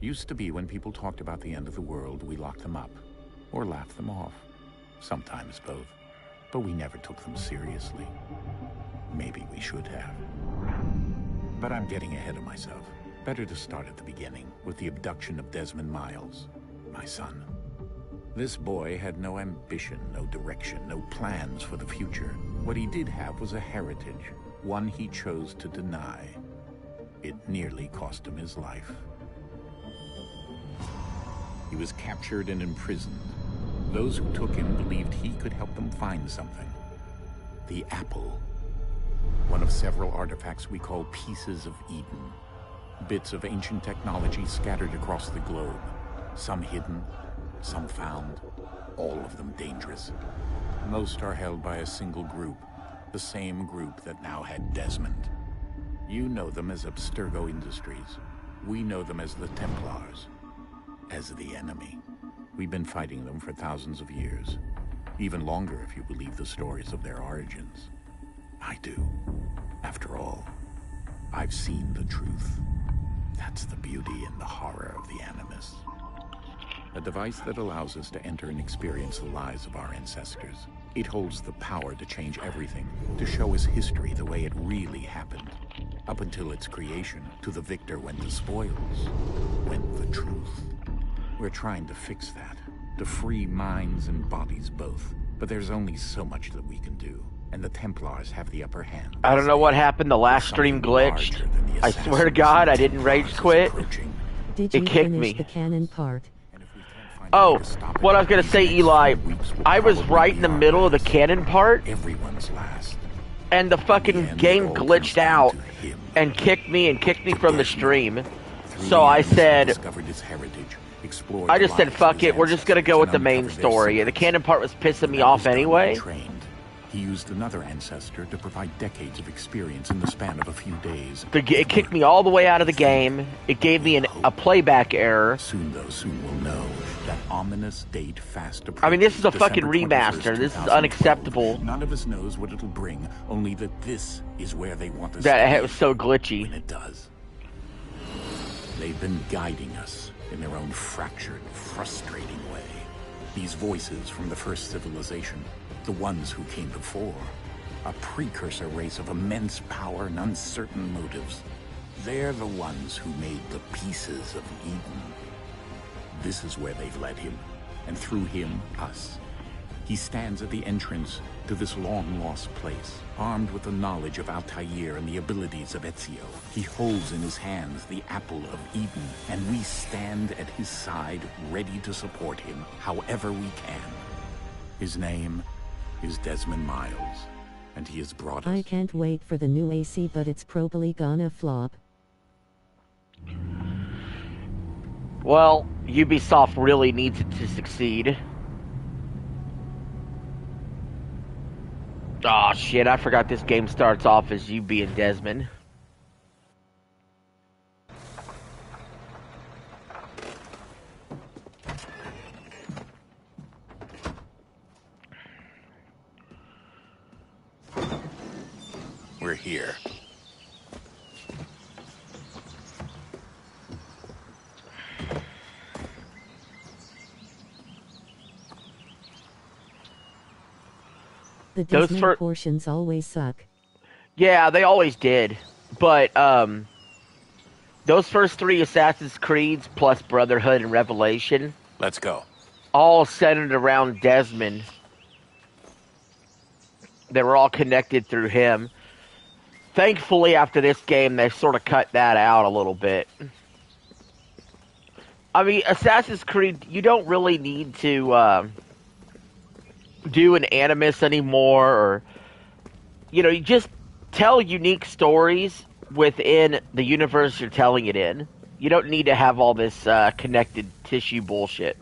Used to be when people talked about the end of the world, we locked them up. Or laughed them off. Sometimes both. But we never took them seriously. Maybe we should have. But I'm getting ahead of myself. Better to start at the beginning, with the abduction of Desmond Miles, my son. This boy had no ambition, no direction, no plans for the future. What he did have was a heritage, one he chose to deny. It nearly cost him his life. He was captured and imprisoned. Those who took him believed he could help them find something. The apple. One of several artifacts we call pieces of Eden. Bits of ancient technology scattered across the globe. Some hidden, some found, all of them dangerous. Most are held by a single group, the same group that now had Desmond. You know them as Abstergo Industries. We know them as the Templars, as the enemy. We've been fighting them for thousands of years, even longer if you believe the stories of their origins. I do. After all, I've seen the truth. That's the beauty and the horror of the Animus. A device that allows us to enter and experience the lives of our ancestors. It holds the power to change everything, to show us history the way it really happened. Up until its creation, to the victor went the spoils, went the truth. We're trying to fix that, to free minds and bodies both. But there's only so much that we can do, and the Templars have the upper hand. I don't know what happened, the last stream glitched. I swear to God, I didn't rage quit. Did It you kicked finish me. the canon part? Oh, what I was gonna say, Eli, I was right in the middle of the canon part, Everyone's last. and the fucking game glitched out and kicked me from the stream. So I said, I just said, fuck it, we're just gonna go with the main story. And the canon part was pissing me off anyway. He used another ancestor to provide decades of experience in the span of a few days. It kicked me all the way out of the game. It gave me a playback error. Soon we'll know that ominous date fast approaching. I mean, this is a fucking December 21st, remaster. This is 2012. unacceptable. None of us knows what it'll bring, only that this is where they want us That to it was so glitchy. when it does. They've been guiding us in their own fractured, frustrating way. These voices from the first civilization, the ones who came before, a precursor race of immense power and uncertain motives. They're the ones who made the pieces of Eden. This is where they've led him, and through him, us. He stands at the entrance to this long-lost place, armed with the knowledge of Altair and the abilities of Ezio. He holds in his hands the apple of Eden, and we stand at his side, ready to support him however we can. His name is Desmond Miles, and he has brought us... I can't wait for the new AC, but it's probably gonna flop. Well, Ubisoft really needs it to succeed. Aw, shit, I forgot this game starts off as you being Desmond. We're here. The Desmond portions always suck. Yeah, they always did. But, those first three Assassin's Creeds plus Brotherhood and Revelation... Let's go. All centered around Desmond. They were all connected through him. Thankfully, after this game, they sort of cut that out a little bit. I mean, Assassin's Creed, you don't really need to do an Animus anymore, or, you know, you just tell unique stories within the universe you're telling it in. You don't need to have all this connected tissue bullshit.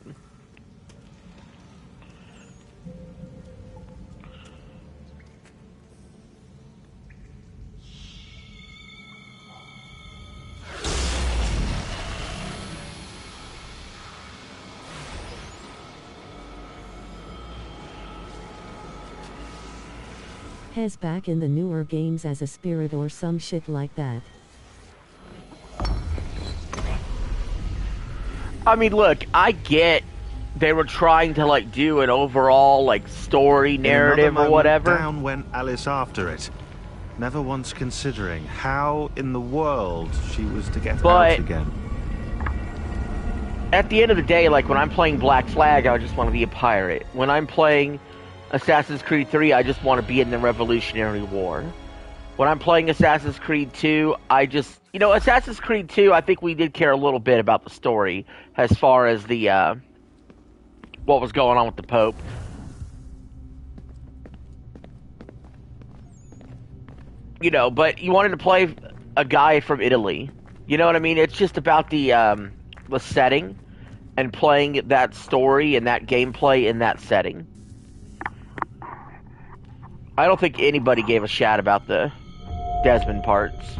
Has back in the newer games as a spirit or some shit like that. I mean, look, I get they were trying to like do an overall like story narrative or whatever. Down went Alice after it, never once considering how in the world she was to get out again. At the end of the day, like when I'm playing Black Flag, I just want to be a pirate. When I'm playing Assassin's Creed 3, I just want to be in the Revolutionary War. When I'm playing Assassin's Creed 2, Assassin's Creed 2, I think we did care a little bit about the story as far as the, what was going on with the Pope. But you wanted to play a guy from Italy. You know what I mean? It's just about the setting and playing that story and that gameplay in that setting. I don't think anybody gave a shat about the Desmond parts.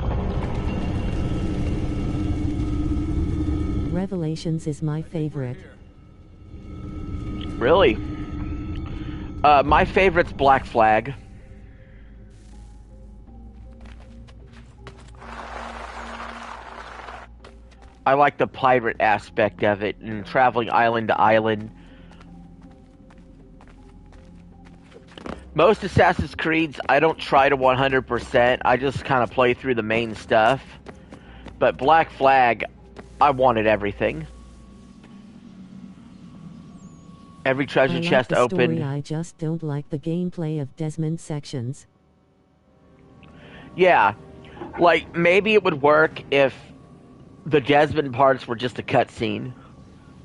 Revelations is my favorite. Really? My favorite's Black Flag. I like the pirate aspect of it and traveling island to island. Most Assassin's Creeds, I don't try to 100%. I just kind of play through the main stuff. But Black Flag, I wanted everything. Every treasure chest open. I just don't like the gameplay of Desmond sections. Yeah. Like, maybe it would work if the Desmond parts were just a cutscene,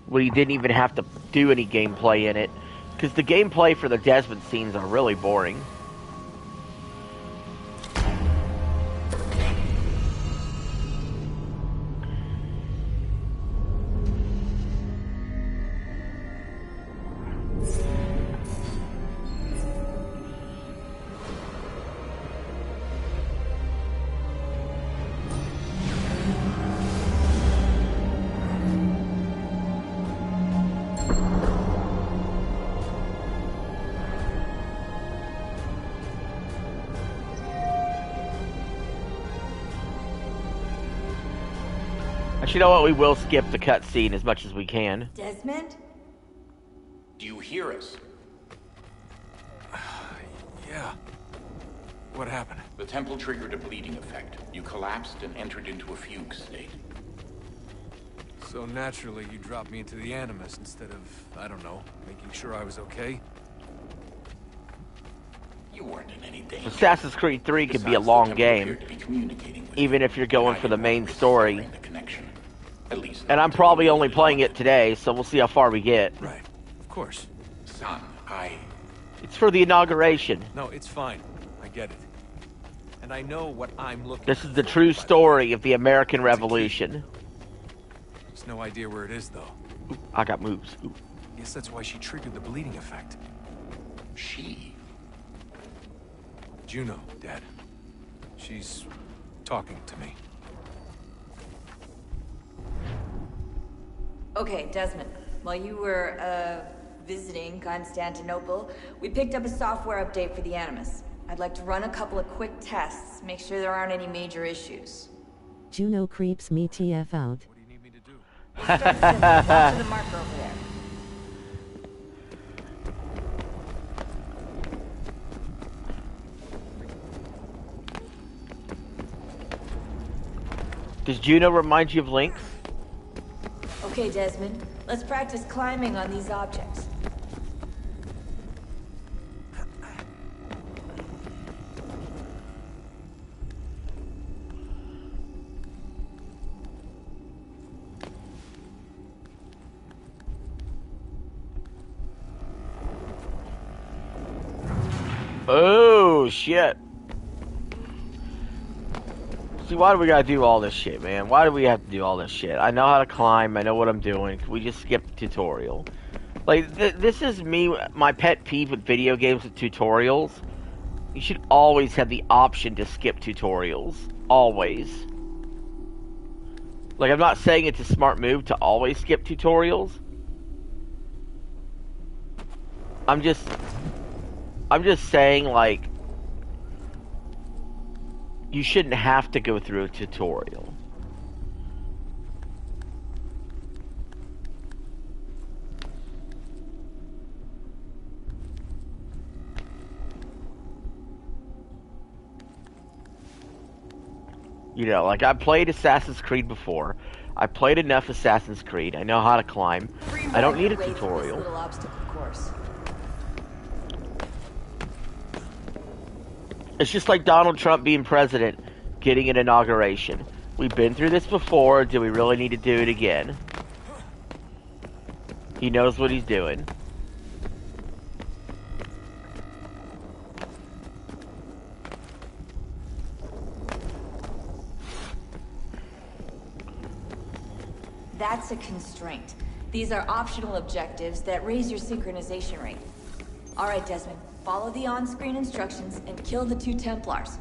where you didn't even have to do any gameplay in it, because the gameplay for the Desmond scenes are really boring. You know what? We will skip the cutscene as much as we can. Desmond? Do you hear us? Yeah. What happened? The temple triggered a bleeding effect. You collapsed and entered into a fugue state. So naturally, you dropped me into the Animus instead of, I don't know, making sure I was okay? You weren't in any danger. Assassin's Creed 3 could be a long game, even if you're going for the main story. And I'm probably only playing it today, so we'll see how far we get. Right. Of course. Son, It's for the inauguration. No, it's fine. I get it. And I know what I'm looking for. This is the true story of the American Revolution. There's no idea where it is, though. Ooh, I got moves. Ooh. Guess that's why she triggered the bleeding effect. She? Juno, Dad. She's talking to me. Okay, Desmond. While you were, visiting Constantinople, we picked up a software update for the Animus. I'd like to run a couple of quick tests, make sure there aren't any major issues. Juno creeps me TF out. What do you need me to do? We'll start simple. Walk to the marker over there. Does Juno remind you of Lynx? Okay, Desmond. Let's practice climbing on these objects. Oh, shit. See, why do we gotta do all this shit, man? Why do we have to do all this shit? I know how to climb, I know what I'm doing. Can we just skip the tutorial? Like, this is me, my pet peeve with video games with tutorials. You should always have the option to skip tutorials. Always. Like, I'm not saying it's a smart move to always skip tutorials. I'm just saying, like, you shouldn't have to go through a tutorial. You know, like I played Assassin's Creed before. I played enough Assassin's Creed. I know how to climb. I don't need a Way through this tutorial. little obstacle course. It's just like Donald Trump being president, getting an inauguration. We've been through this before. Do we really need to do it again? He knows what he's doing. That's a constraint. These are optional objectives that raise your synchronization rate. Alright, Desmond. Follow the on-screen instructions and kill the 2 Templars.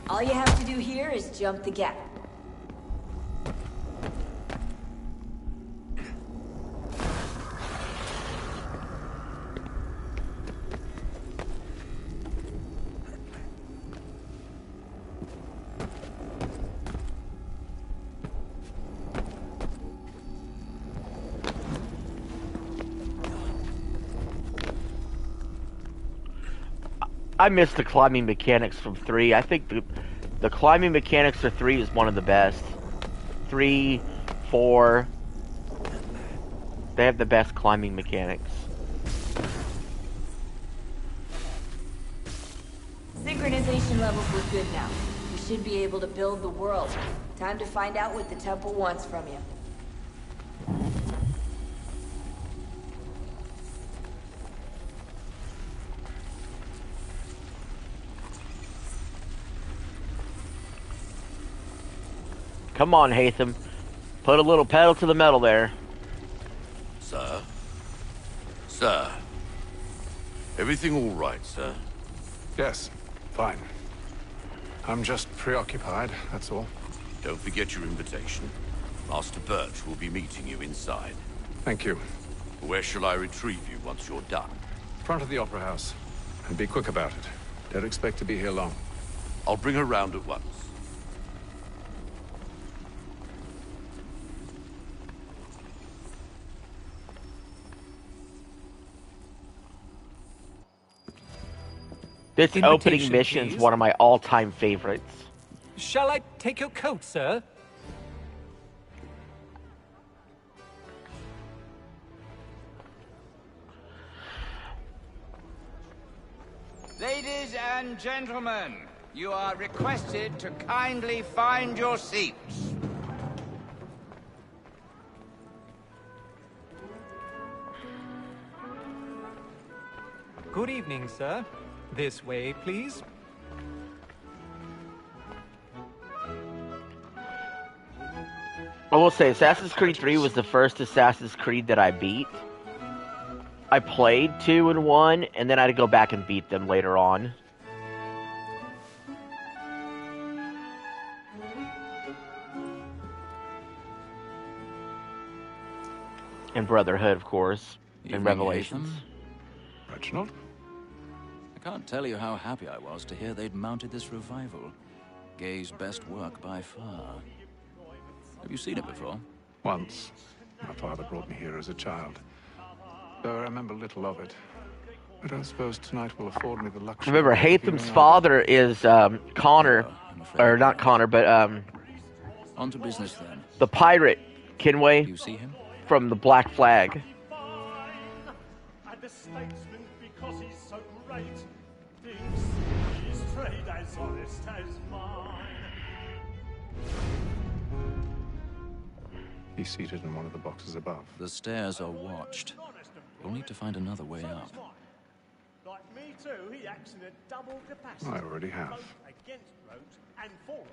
All you have to do here is jump the gap. I miss the climbing mechanics from 3. I think the climbing mechanics for 3 is one of the best. 3, 4. They have the best climbing mechanics. Synchronization levels look good now. You should be able to build the world. Time to find out what the temple wants from you. Come on, Hatham. Put a little pedal to the metal there. Sir? Sir? Everything all right, sir? Yes, fine. I'm just preoccupied, that's all. Don't forget your invitation. Master Birch will be meeting you inside. Thank you. Where shall I retrieve you once you're done? Front of the Opera House. And be quick about it. Don't expect to be here long. I'll bring her round at once. This opening Invitation, mission is please. one of my all-time favorites. Shall I take your coat, sir? Ladies and gentlemen, you are requested to kindly find your seats. Good evening, sir. This way, please. I will say, Assassin's Creed 3 was the first Assassin's Creed that I beat. I played 2 and 1, and then I had to go back and beat them later on. And Brotherhood, of course. And Evening, Revelations. Haytham. Reginald? I can't tell you how happy I was to hear they'd mounted this revival. Gay's best work by far. Have you seen it before? Once. My father brought me here as a child. Though I remember little of it. I don't suppose tonight will afford me the luxury. Remember, of Hatham's viewing father is Connor. I'm afraid Or not Connor, but On to business then. the pirate, Kenway, Do you see him? from the Black Flag. And the statesman, because he's so great, thinks his trade as honest as mine. He's seated in one of the boxes above. The stairs are watched. You'll need to find another way up. Like me too, he acts in a double capacity. I already have. Both against rogues and for them.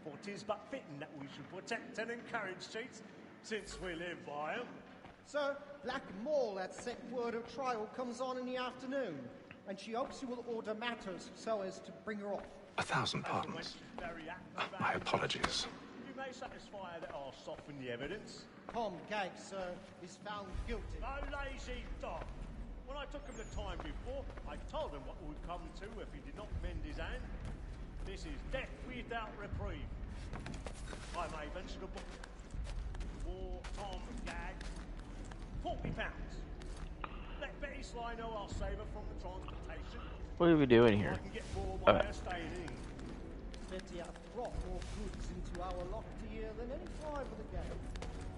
For 'tis but fitting that we should protect and encourage cheats, since we live by 'em. Sir, Black Mall had set word of trial comes on in the afternoon, and she hopes you will order matters so as to bring her off. 1,000 pardons. My apologies. You may satisfy that I'll soften the evidence. Tom Gaggs, sir, is found guilty. No lazy dog. When I took him the time before, I told him what would come to if he did not mend his hand. This is death without reprieve. I may venture the book. For Tom Gaggs. £40. Let Betty Sly know I'll save her from the transportation. What are we doing here? I can get more by her staying in. Betty hath brought more goods into our locked year than any five of the game.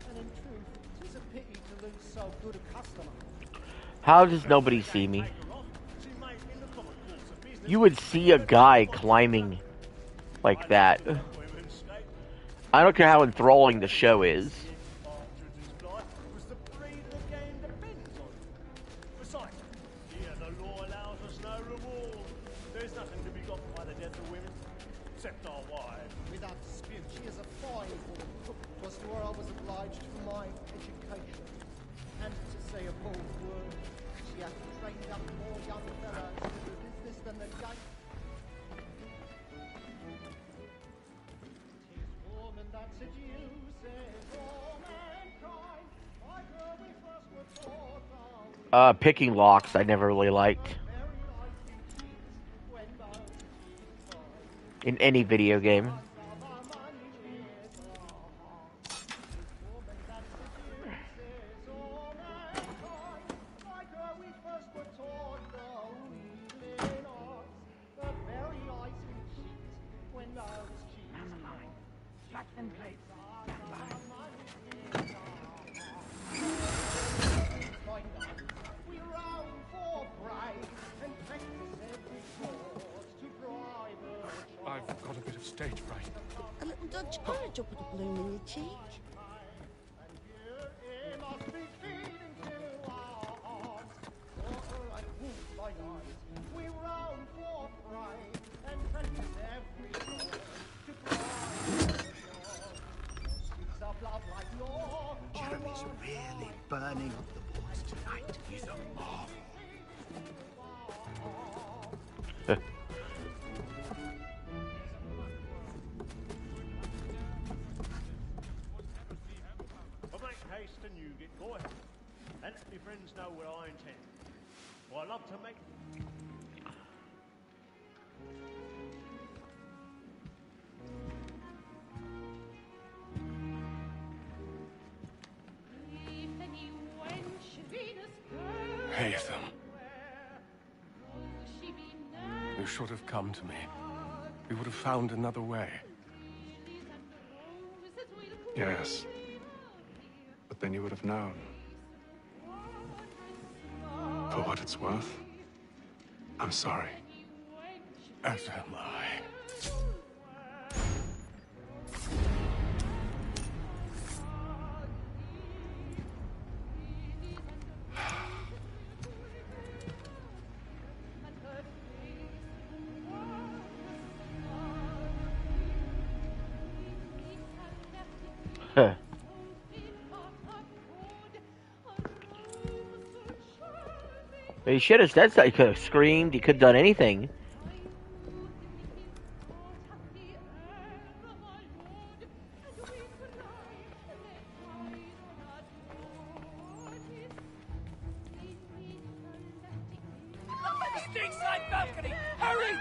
And in truth, 'tis a pity to lose so good a customer. How does nobody see me? You would see a guy climbing like that. I don't care how enthralling the show is. There's nothing to be got by the death of women, except our wives. Without dispute, she is a fine woman. 'Twas to her I was obliged for my education. And to say a bold word, she hath trained up more young fellows to the business than the gate. 'Tis woman that seduces all mankind. I girl we first were taught Picking locks I never really liked. In any video game. I've got a bit of stage fright. A little Dutch courage will put a bloom in your cheek. Jeremy's really burning up the boys tonight. He's a marvel. And you get going, and let my friends know what I intend. Well, I love to make. Haytham. You should have come to me. We would have found another way. Yes. But then you would have known. For what it's worth, I'm sorry. As am I. Huh. He should have said so. He could have screamed. He could have done anything. Stateside balcony! Hurry!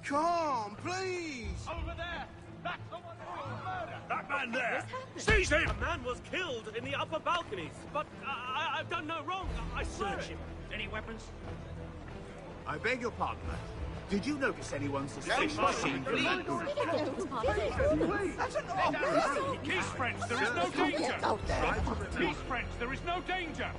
Come, please! Over there! That's the one doing the murder! That man there! Seize him! A man was killed in the upper balconies, but I've done no wrong. I swear Search it. him. Any weapons? I beg your pardon, lad. Did you notice anyone suspicious seen from that group? That's an awful. Peace, friends, there is no danger! Peace, friends, there is no danger!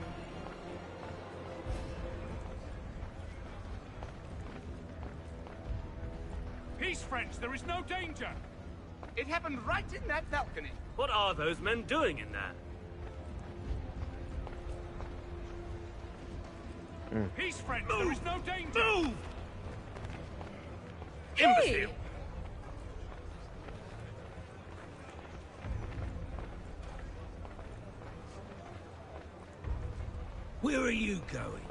Peace, friends, there is no danger! It happened right in that balcony. What are those men doing in there? Peace, friends, there is no danger! Move! Imbecile! Where are you going?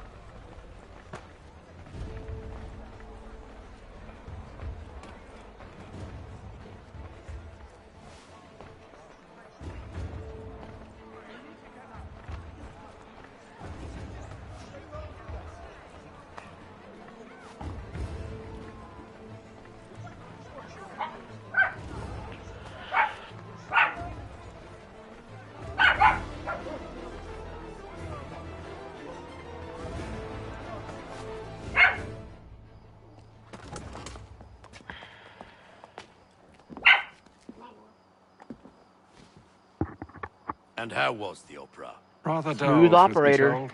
And how was the opera? Rather dull, Smooth truth be operator. told.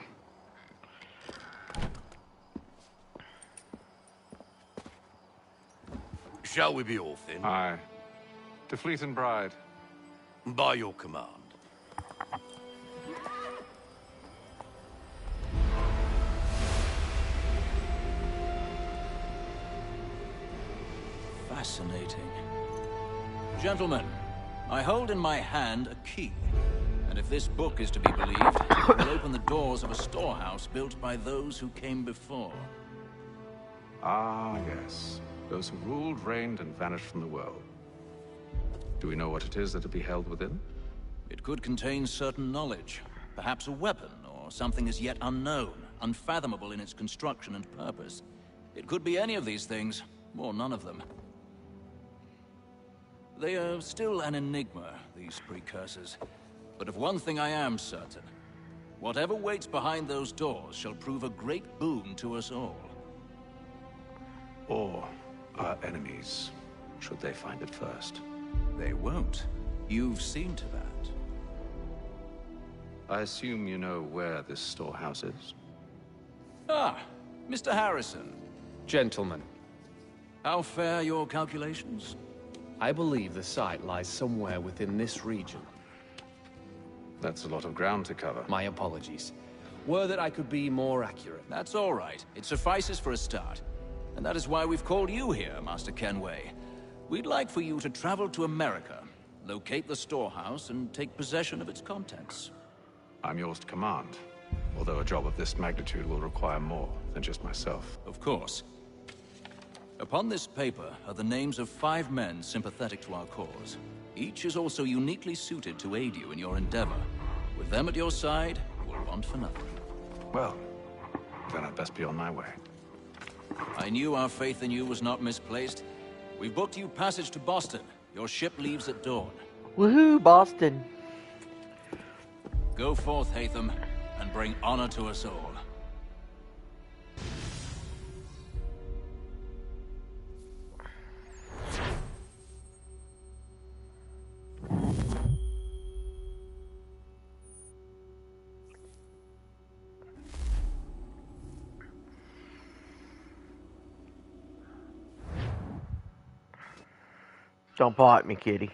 Shall we be off then? Aye. To Fleet and Bride. By your command. Fascinating. Gentlemen, I hold in my hand a key. And if this book is to be believed, it will open the doors of a storehouse built by those who came before. Ah, yes. Those who ruled, reigned, and vanished from the world. Do we know what it is that will be held within? It could contain certain knowledge. Perhaps a weapon, or something as yet unknown, unfathomable in its construction and purpose. It could be any of these things, or none of them. They are still an enigma, these precursors. But of one thing I am certain. Whatever waits behind those doors shall prove a great boon to us all. Or our enemies, should they find it first. They won't. You've seen to that. I assume you know where this storehouse is? Ah, Mr. Harrison. Gentlemen, How fare your calculations? I believe the site lies somewhere within this region. That's a lot of ground to cover. My apologies. Were that I could be more accurate. That's all right. It suffices for a start. And that is why we've called you here, Master Kenway. We'd like for you to travel to America, locate the storehouse, and take possession of its contents. I'm yours to command, although a job of this magnitude will require more than just myself. Of course. Upon this paper are the names of 5 men sympathetic to our cause. Each is also uniquely suited to aid you in your endeavor. With them at your side, you will want for nothing. Well, then I'd best be on my way. I knew our faith in you was not misplaced. We've booked you passage to Boston. Your ship leaves at dawn. Woohoo, Boston. Go forth, Hatham, and bring honor to us all. Don't paw at me, kitty.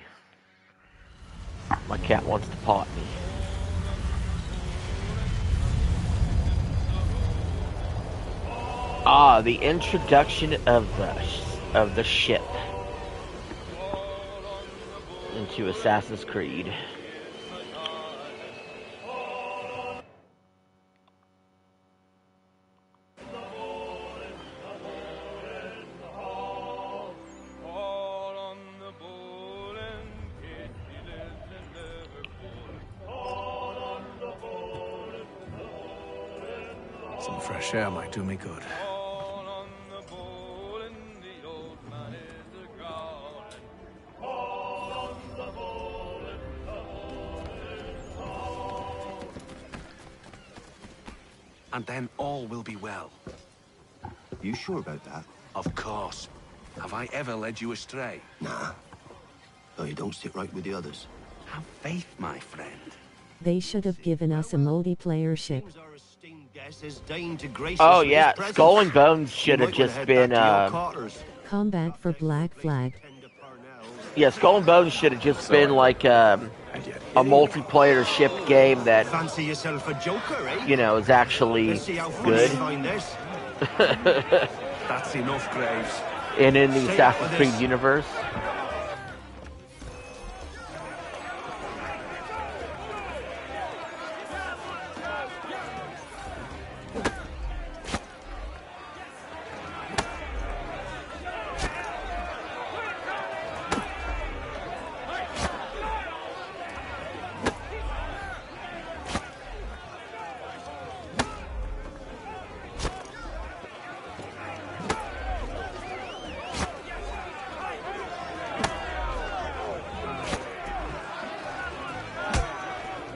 My cat wants to paw at me. Ah, the introduction of the ship into Assassin's Creed. Some fresh air might do me good. And then all will be well. You sure about that? Of course. Have I ever led you astray? Nah. No, you don't sit right with the others. Have faith, my friend. They should have given us a multiplayer ship. Oh yeah, Skull and Bones should have just been Combat for Black Flag. yeah, Skull and Bones should have just been like a multiplayer ship game that Fancy yourself a joker, eh? you know is actually Let's see how funny good. you find this. That's enough, Graves. And in the Assassin's Creed universe.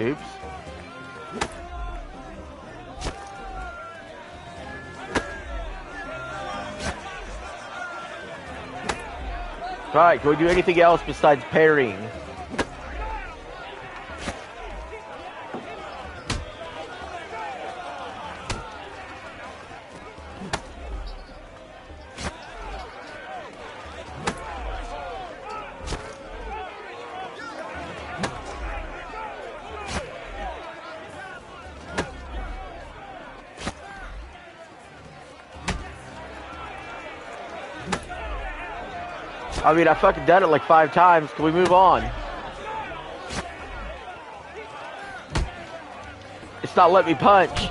Oops. Alright, can we do anything else besides parrying? I mean, I fucking done it like 5 times. Can we move on? It's not letting me punch.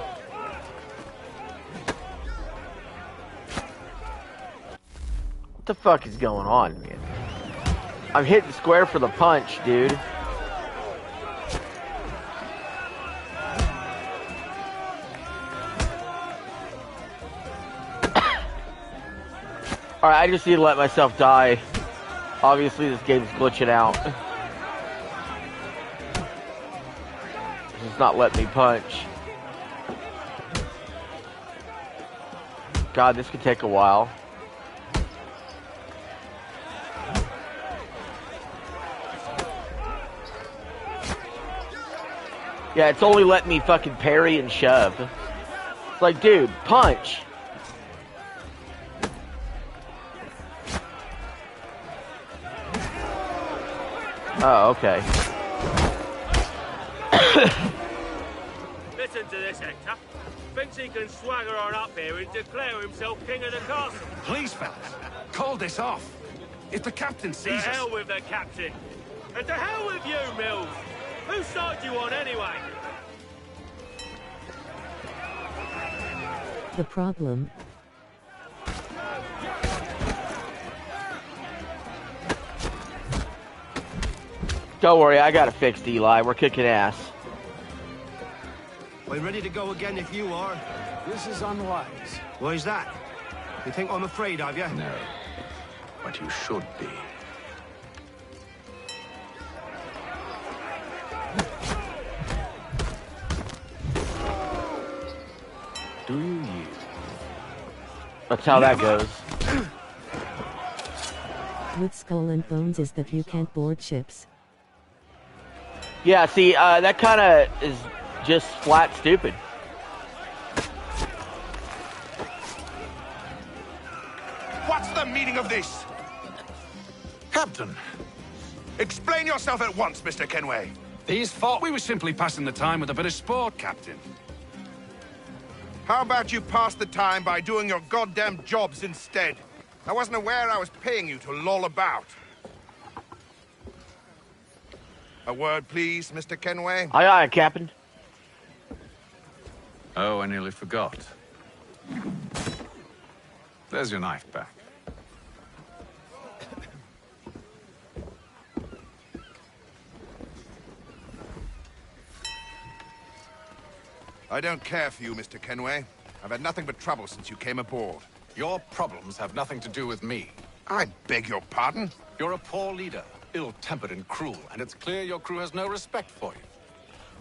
What the fuck is going on, man? I'm hitting square for the punch, dude. Alright, I just need to let myself die. Obviously, this game's glitching out. It's not letting me punch. God, this could take a while. Yeah, it's only letting me fucking parry and shove. It's like, dude, punch. Oh, okay. Listen to this, Hector. Thinks he can swagger on up here and declare himself king of the castle. Please, fellas, call this off. If the captain sees us... To hell with the captain. And to hell with you, Mills. Whose side you on, anyway? The problem. Don't worry, I got it fixed, Eli. We're kicking ass. I'm ready to go again if you are. This is unwise. Why is that? You think I'm afraid of you? No, but you should be. Do you yield? That's how that goes. With Skull and Bones is that you can't board ships. Yeah, see, that kind of is just flat stupid. What's the meaning of this? Captain, explain yourself at once, Mr. Kenway. These thought we were simply passing the time with a bit of sport, Captain. How about you pass the time by doing your goddamn jobs instead? I wasn't aware I was paying you to loll about. A word, please, Mr. Kenway. Aye, aye, Captain. Oh, I nearly forgot. There's your knife back. I don't care for you, Mr. Kenway. I've had nothing but trouble since you came aboard. Your problems have nothing to do with me. I beg your pardon? You're a poor leader, ill-tempered and cruel, and it's clear your crew has no respect for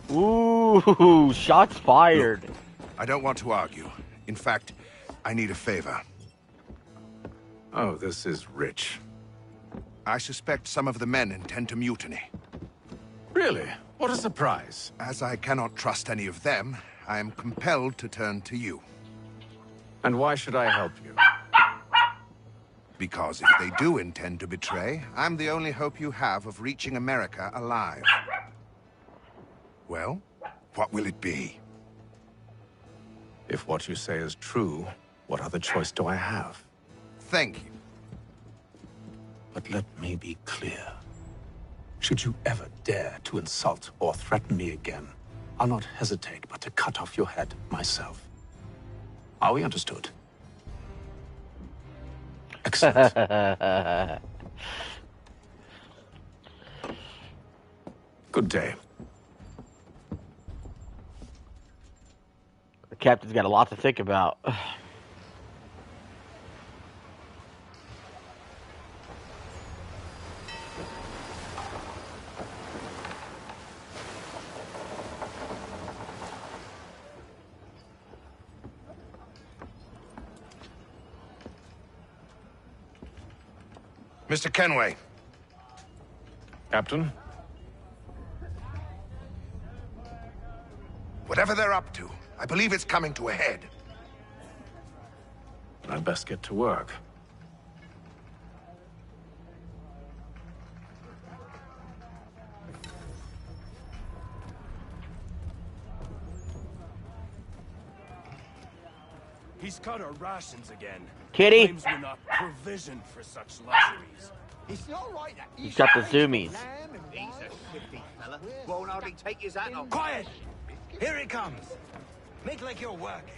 you. Ooh, shots fired. Look, I don't want to argue. In fact, I need a favor. Oh, this is rich. I suspect some of the men intend to mutiny. Really? What a surprise. As I cannot trust any of them, I am compelled to turn to you. And why should I help you? Because if they do intend to betray, I'm the only hope you have of reaching America alive. Well, what will it be? If what you say is true, what other choice do I have? Thank you. But let me be clear. Should you ever dare to insult or threaten me again, I'll not hesitate but to cut off your head myself. Are we understood? Excellent. Good day. The captain's got a lot to think about. Mr. Kenway. Captain? Whatever they're up to, I believe it's coming to a head. I'd best get to work. He's cut our rations again. Kitty? Claims we're not provisioned for such luxuries. It's not right that He's got the zoomies. He's a shifty fella. Won't hardly take his hat off. Quiet! Here it comes. Make like you're working.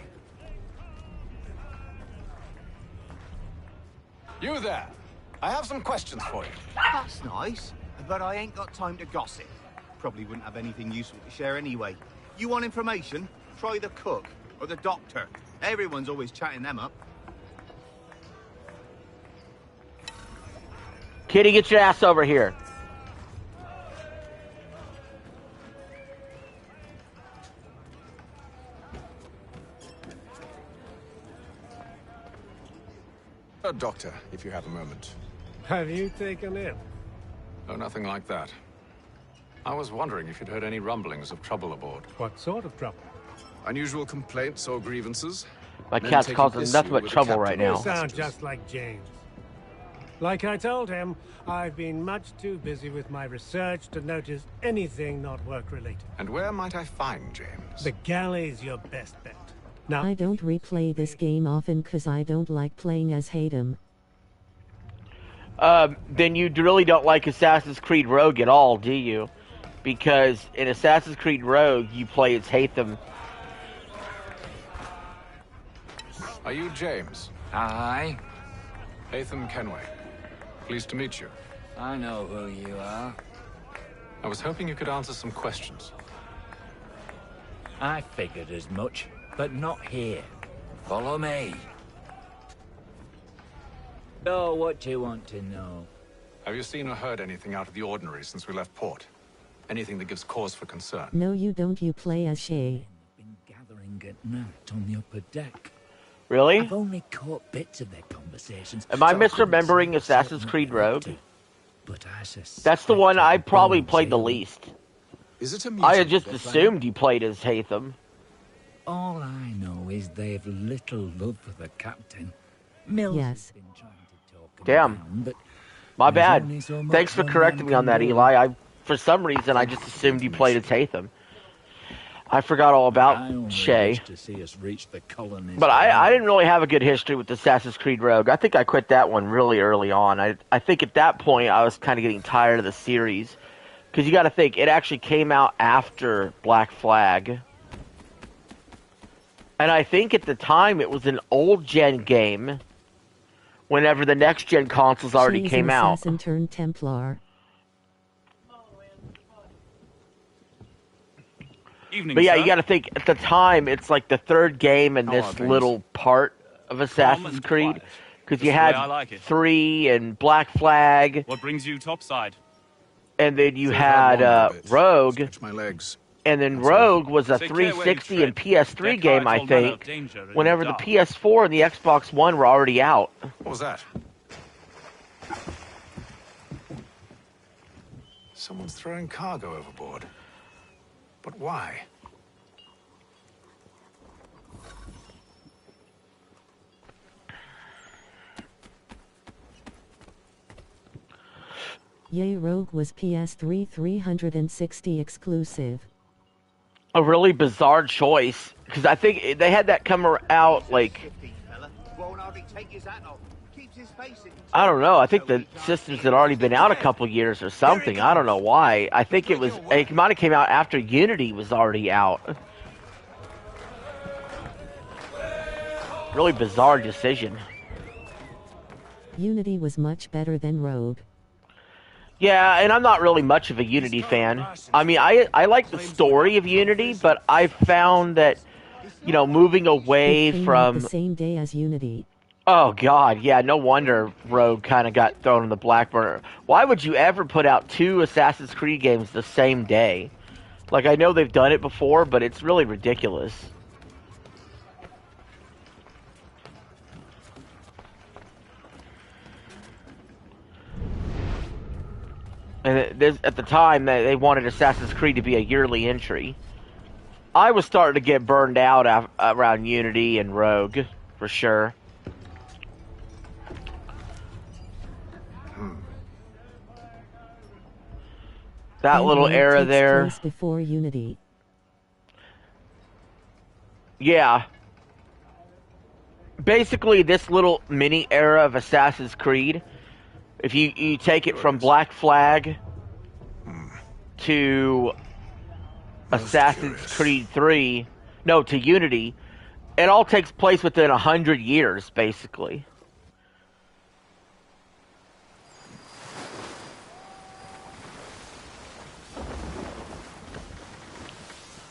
You there. I have some questions for you. That's nice, but I ain't got time to gossip. Probably wouldn't have anything useful to share anyway. You want information? Try the cook or the doctor. Everyone's always chatting them up. Kitty, get your ass over here. Doctor, if you have a moment. Have you taken ill? Oh, nothing like that. I was wondering if you'd heard any rumblings of trouble aboard. What sort of trouble? Unusual complaints or grievances? My Men cat's taking causing issue nothing but with the trouble right captain or now. You sound just like James. Like I told him, I've been much too busy with my research to notice anything not work-related. And where might I find James? The galley's your best bet. Now, I don't replay this game often cause I don't like playing as Hayden. Then you really don't like Assassin's Creed Rogue at all, do you? Because in Assassin's Creed Rogue, you play as Haytham. Are you James? Aye. Haytham Kenway. Pleased to meet you. I know who you are. I was hoping you could answer some questions. I figured as much, but not here. Follow me. Oh, what do you want to know? Have you seen or heard anything out of the ordinary since we left port? Anything that gives cause for concern? No you don't, you play as Shay. Been gathering at night on the upper deck. Really? I've only caught bits of their conversations. Am I so couldn't misremembering say Assassin's certain Creed what they're up Rogue? to. But I suspect That's the one I probably bones played the here. least. Is it a I had mutant just they're assumed you played as Haytham. All I know is they've little love for the captain. Mills Yes. has been trying to talk him Damn. down, but My there's bad. only so much Thanks for one correcting man me on can that, do. Eli. For some reason, I just assumed you played as Haytham. I forgot all I about only Shay. wish to see us reach the colonies. But I didn't really have a good history with Assassin's Creed Rogue. I think I quit that one really early on. I think at that point I was kind of getting tired of the series. Because you got to think, it actually came out after Black Flag. And I think at the time it was an old-gen game. Whenever the next-gen consoles already Shay's came an out. assassin turned Templar. Evening, But yeah, sir. you got to think, at the time, it's like the third game in How this are things? little part of Assassin's and Creed. quiet. Because Just you the way had I like it. 3 and Black Flag, What brings you topside? and then you Say had I wander a bit. Rogue, Stretch my legs. and then Rogue was a Take care where you 360 and tread. PS3 Their game, cards I hold manner of think, danger in whenever the dark. PS4 and the Xbox One were already out. What was that? Someone's throwing cargo overboard. But why? Yay, Rogue was PS3 360 exclusive. A really bizarre choice, because I think they had that come out, like, Shifty fella. Won't hardly take his hat off. Keeps his face in. I don't know. I think the systems had already been out a couple years or something. I don't know why. I think it might have came out after Unity was already out. Really bizarre decision. Unity was much better than Rogue. Yeah, and I'm not really much of a Unity fan. I mean, I like the story of Unity, but I found that, you know, moving away It came out from... the same day as Unity. Oh, God, yeah, no wonder Rogue kind of got thrown in the black burner. Why would you ever put out 2 Assassin's Creed games the same day? Like, I know they've done it before, but it's really ridiculous. And at the time, they wanted Assassin's Creed to be a yearly entry. I was starting to get burned out around Unity and Rogue, for sure. That And little Rogue era takes there. place before Unity. Yeah. Basically, this little mini era of Assassin's Creed If you take it from Black Flag to Assassin's Creed 3, no, to Unity, it all takes place within 100 years, basically.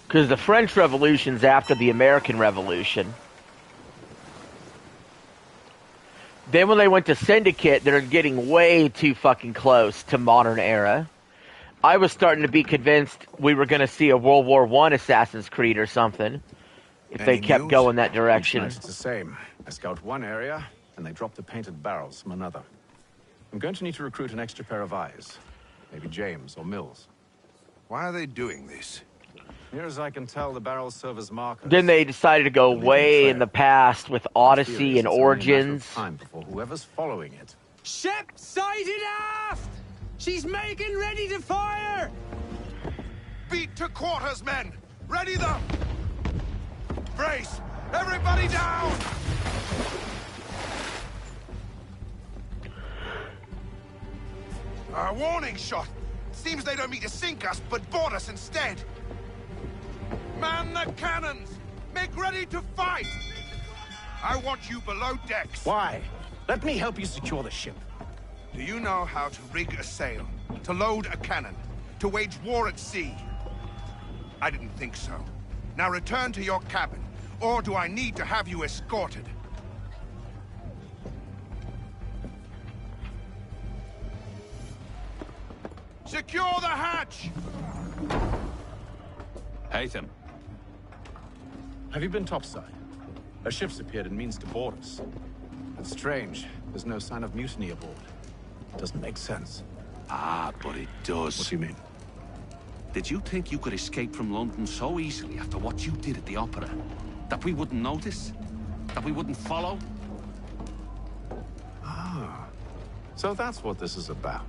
Because the French Revolution's after the American Revolution. Then when they went to Syndicate, they're getting way too fucking close to modern era. I was starting to be convinced we were going to see a World War I Assassin's Creed or something. If they kept going that direction. It's the same. I scout one area, and they drop the painted barrels from another. I'm going to need to recruit an extra pair of eyes. Maybe James or Mills. Why are they doing this? Near as I can tell, the barrels serve as markers. Then they decided to go way in the past with Odyssey and Origins. Time before whoever's following it. Ship sighted aft! She's making ready to fire! Beat to quarters, men! Ready them! Brace! Everybody down! A warning shot! Seems they don't mean to sink us, but board us instead! Man the cannons! Make ready to fight! I want you below decks. Why? Let me help you secure the ship. Do you know how to rig a sail? To load a cannon? To wage war at sea? I didn't think so. Now return to your cabin, or do I need to have you escorted? Secure the hatch! Haytham. Have you been topside? A ship's appeared and means to board us. It's strange. There's no sign of mutiny aboard. Doesn't make sense. Ah, but it does. What do you mean? Did you think you could escape from London so easily after what you did at the Opera? That we wouldn't notice? That we wouldn't follow? Ah. So that's what this is about.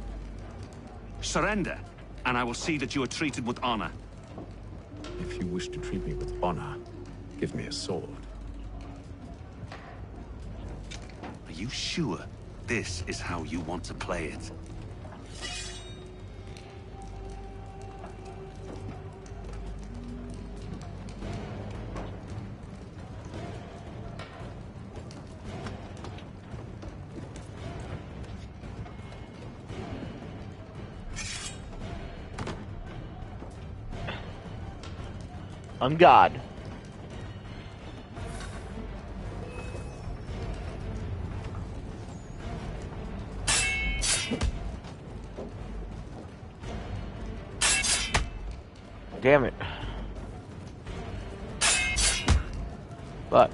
Surrender, and I will see that you are treated with honor. If you wish to treat me with honor, give me a sword. Are you sure this is how you want to play it? I'm God. Damn it. Fuck.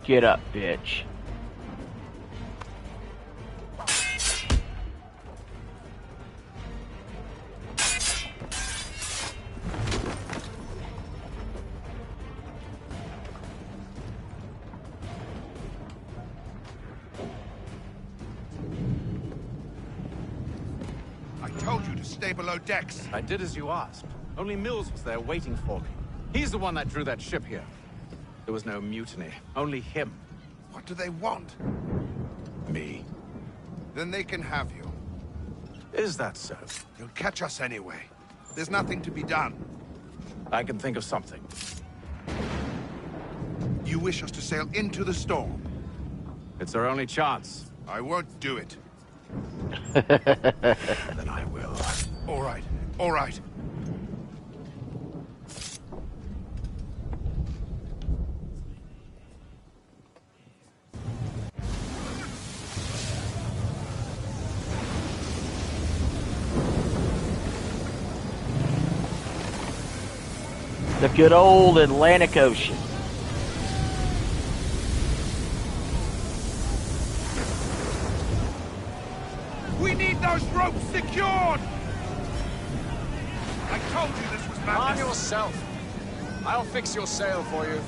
Get up, bitch. I told you to stay below decks. I did as you asked. Only Mills was there waiting for me. He's the one that drew that ship here. There was no mutiny, only him. What do they want? Me. Then they can have you. Is that so? You'll catch us anyway. There's nothing to be done. I can think of something. You wish us to sail into the storm? It's our only chance. I won't do it. Then I will. All right, all right. The good old Atlantic Ocean. We need those ropes secured! I told you this was madness. Arm yourself. I'll fix your sail for you.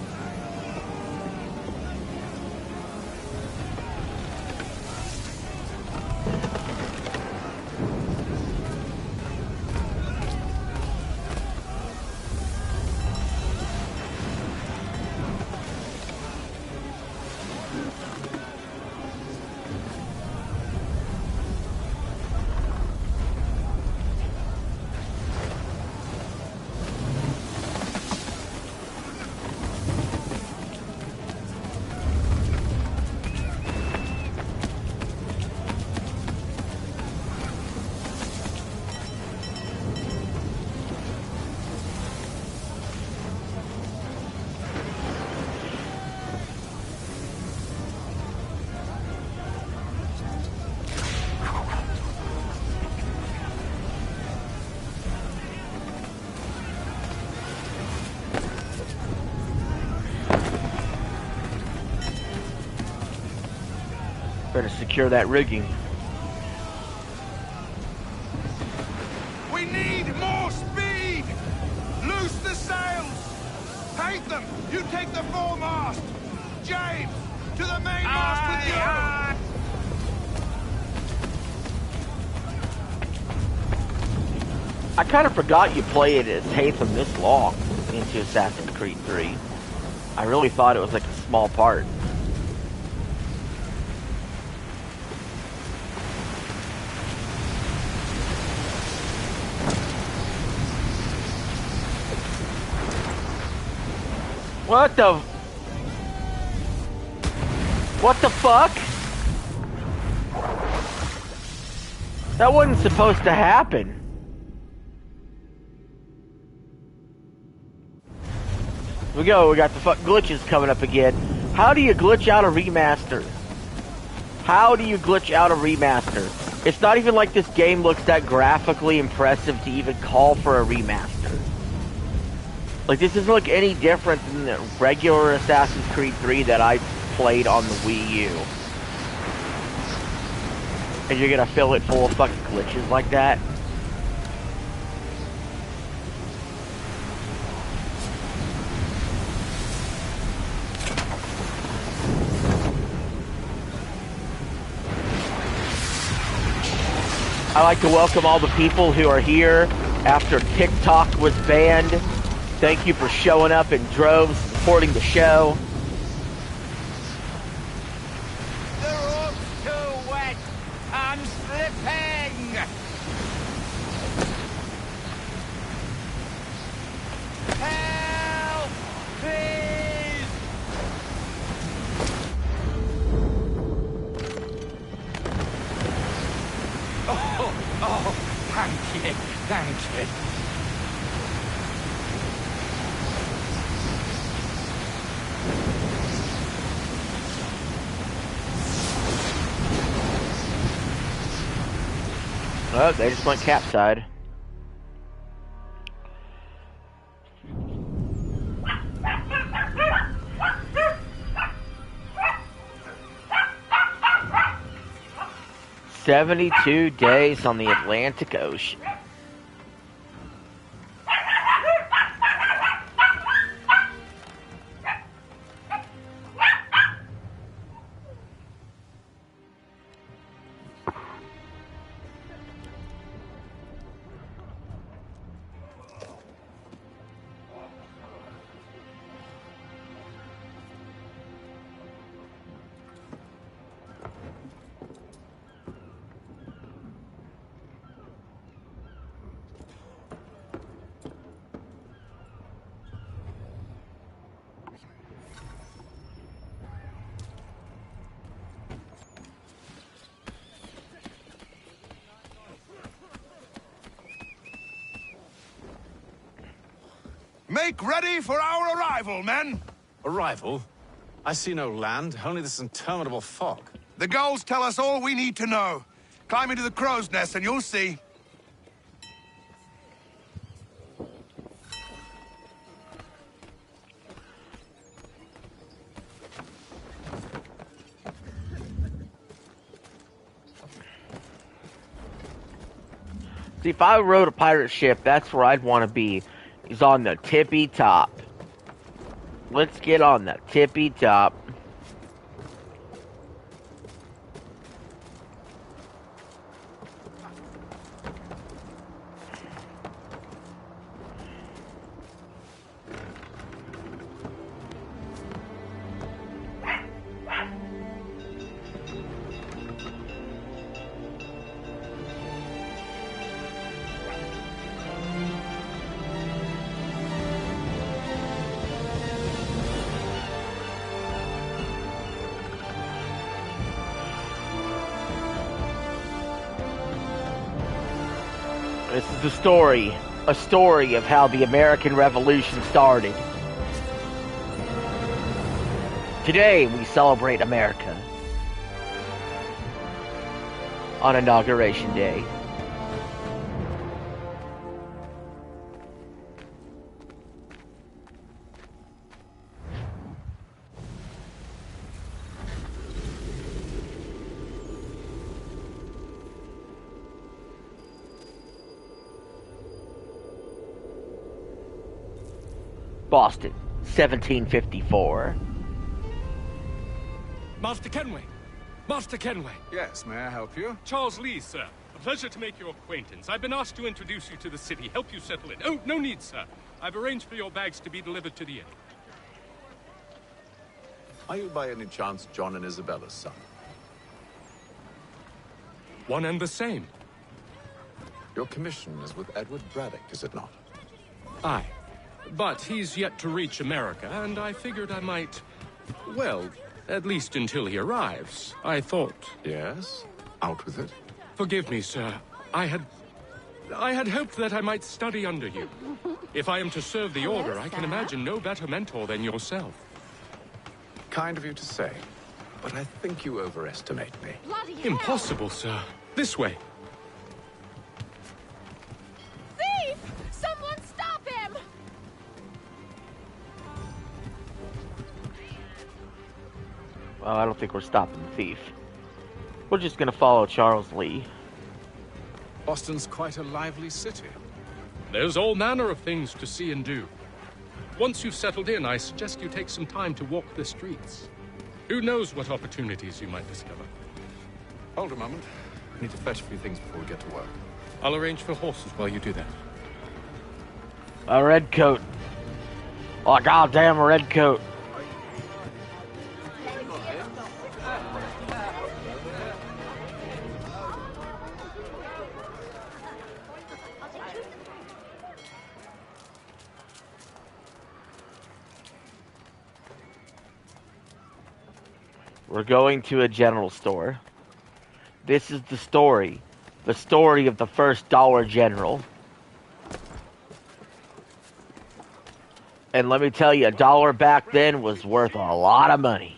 Better secure that rigging. We need more speed! Loose the sails! Haytham, you take the foremast! James, to the mainmast with the other! I kind of forgot you played as Haytham this long into Assassin's Creed 3. I really thought it was like a small part. What the fuck? That wasn't supposed to happen. Here we go, we got the fuck glitches coming up again. How do you glitch out a remaster? How do you glitch out a remaster? It's not even like this game looks that graphically impressive to even call for a remaster. Like, this doesn't look any different than the regular Assassin's Creed 3 that I played on the Wii U. And you're gonna fill it full of fucking glitches like that? I'd like to welcome all the people who are here after TikTok was banned. Thank you for showing up in droves, supporting the show. The rope's too wet. I'm slipping. Help! Please! Oh, thank you, thank you. Oh, they just went capside. "72 days on the Atlantic Ocean." Make ready for our arrival, men! Arrival? I see no land, only this interminable fog. The gulls tell us all we need to know. Climb into the crow's nest and you'll see. See, if I rode a pirate ship, that's where I'd want to be. Is on the tippy top. Let's get on the tippy top. This is the story, a story of how the American Revolution started. Today, we celebrate America on Inauguration Day. Boston, 1754. Master Kenway! Master Kenway! Yes, may I help you? Charles Lee, sir. A pleasure to make your acquaintance. I've been asked to introduce you to the city, help you settle in. Oh, no need, sir. I've arranged for your bags to be delivered to the inn. Are you by any chance John and Isabella's son? One and the same. Your commission is with Edward Braddock, is it not? Aye. But he's yet to reach America, and I figured I might... Well, at least until he arrives. I thought... Yes? Out with it. Forgive me, sir. I had hoped that I might study under you. If I am to serve the Order, I can imagine no better mentor than yourself. Kind of you to say, but I think you overestimate me. Impossible, sir. This way. Thief! Someone stop him! Well, I don't think we're stopping the thief. We're just gonna follow Charles Lee. Boston's quite a lively city. There's all manner of things to see and do. Once you've settled in, I suggest you take some time to walk the streets. Who knows what opportunities you might discover. Hold a moment. I need to fetch a few things before we get to work. I'll arrange for horses while you do that. A red coat. Oh, goddamn red coat. We're going to a general store. This is the story of the first Dollar General. And let me tell you, $1 back then was worth a lot of money.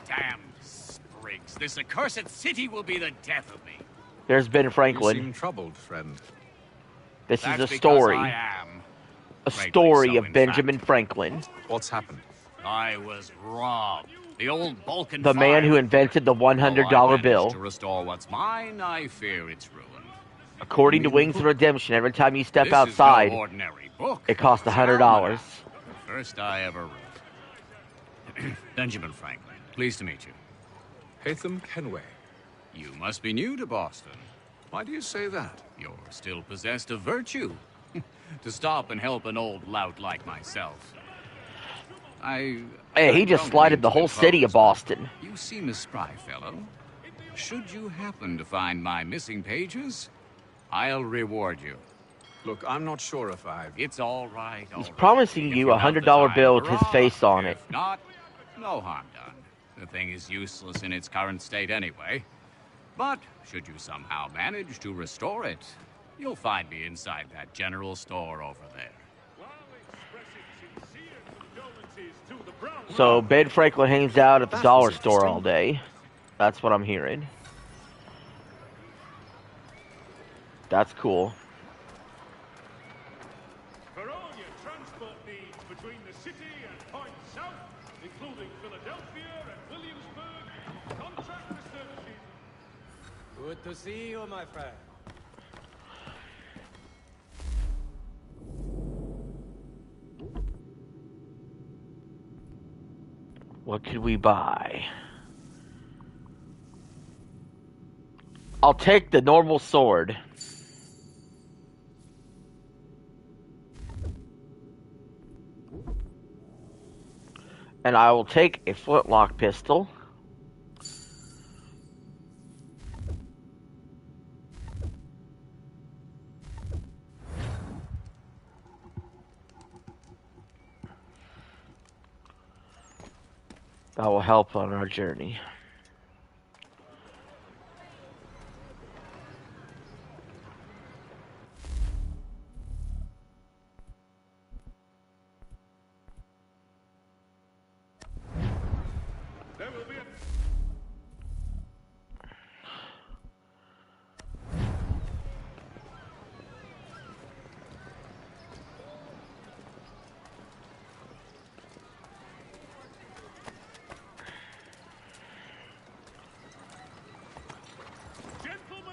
Damn sprigs. This accursed city will be the death of me. There's Ben Franklin. You seem troubled, friend. This That's is a story. I am. A story of Benjamin Franklin. What's happened? I was robbed. The old Balkan The man who fire. invented the Though I $100 managed bill. to restore what's mine, I fear it's ruined. According to Wings of Redemption, every time you step This outside, is no ordinary book. it costs It's $100. almanac. The first I ever wrote. Benjamin Franklin, pleased to meet you. Hatham Kenway. You must be new to Boston. Why do you say that? You're still possessed of virtue. To stop and help an old lout like myself. Hey, he just don't slighted mean the to whole city of impose, Boston. but You seem a spry fellow. Should you happen to find my missing pages, I'll reward you. Look, I'm not sure if I've... It's all right. He's promising you a $100 bill with his face on it. If not, no harm done. The thing is useless in its current state anyway. But should you somehow manage to restore it, you'll find me inside that general store over there. So Ben Franklin hangs out at the dollar store all day. That's what I'm hearing. That's cool. For all your transport needs between the city and points south, including Philadelphia and Williamsburg, contract the services. Good to see you, my friend. What could we buy? I'll take the normal sword. And I will take a flintlock pistol. That will help on our journey.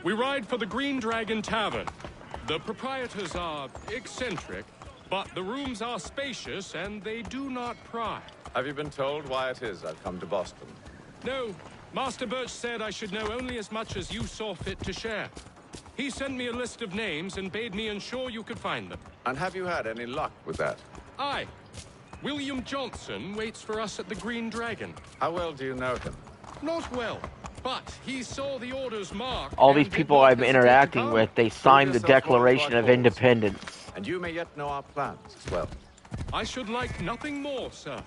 We ride for the Green Dragon Tavern. The proprietors are eccentric, but the rooms are spacious and they do not pry. Have you been told why it is I've come to Boston? No, Master Birch said I should know only as much as you saw fit to share. He sent me a list of names and bade me ensure you could find them. And have you had any luck with that? Aye. William Johnson waits for us at the Green Dragon. How well do you know him? Not well, but he saw the orders marked. All these people I'm interacting with, they signed the Declaration of Independence. And you may yet know our plans as well. I should like nothing more, sir.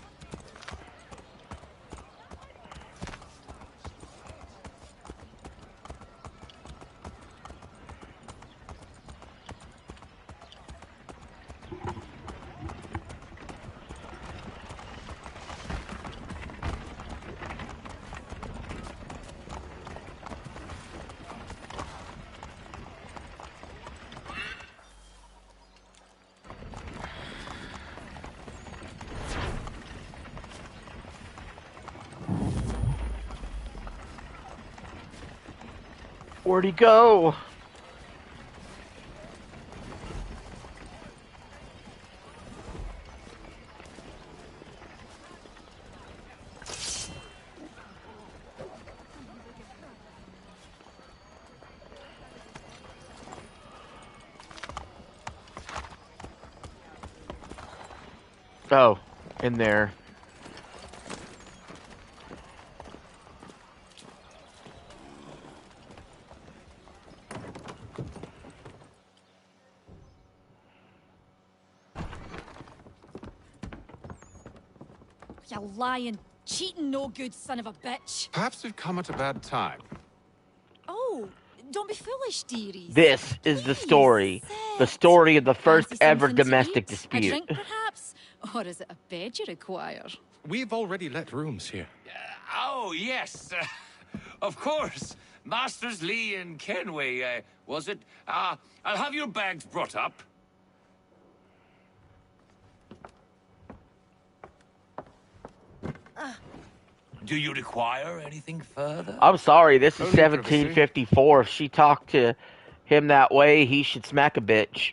Where'd he go? Oh, in there. You lying, cheating, no good son of a bitch. Perhaps we've come at a bad time. Oh, don't be foolish, dearies. This is the story. The story of the first ever domestic A dispute. drink, perhaps? Or is it a bed you require? We've already let rooms here. Oh, yes. Of course. Masters Lee and Kenway, was it? I'll have your bags brought up. Do you require anything further? I'm sorry, this is Only privacy. 1754. If she talked to him that way, he should smack a bitch.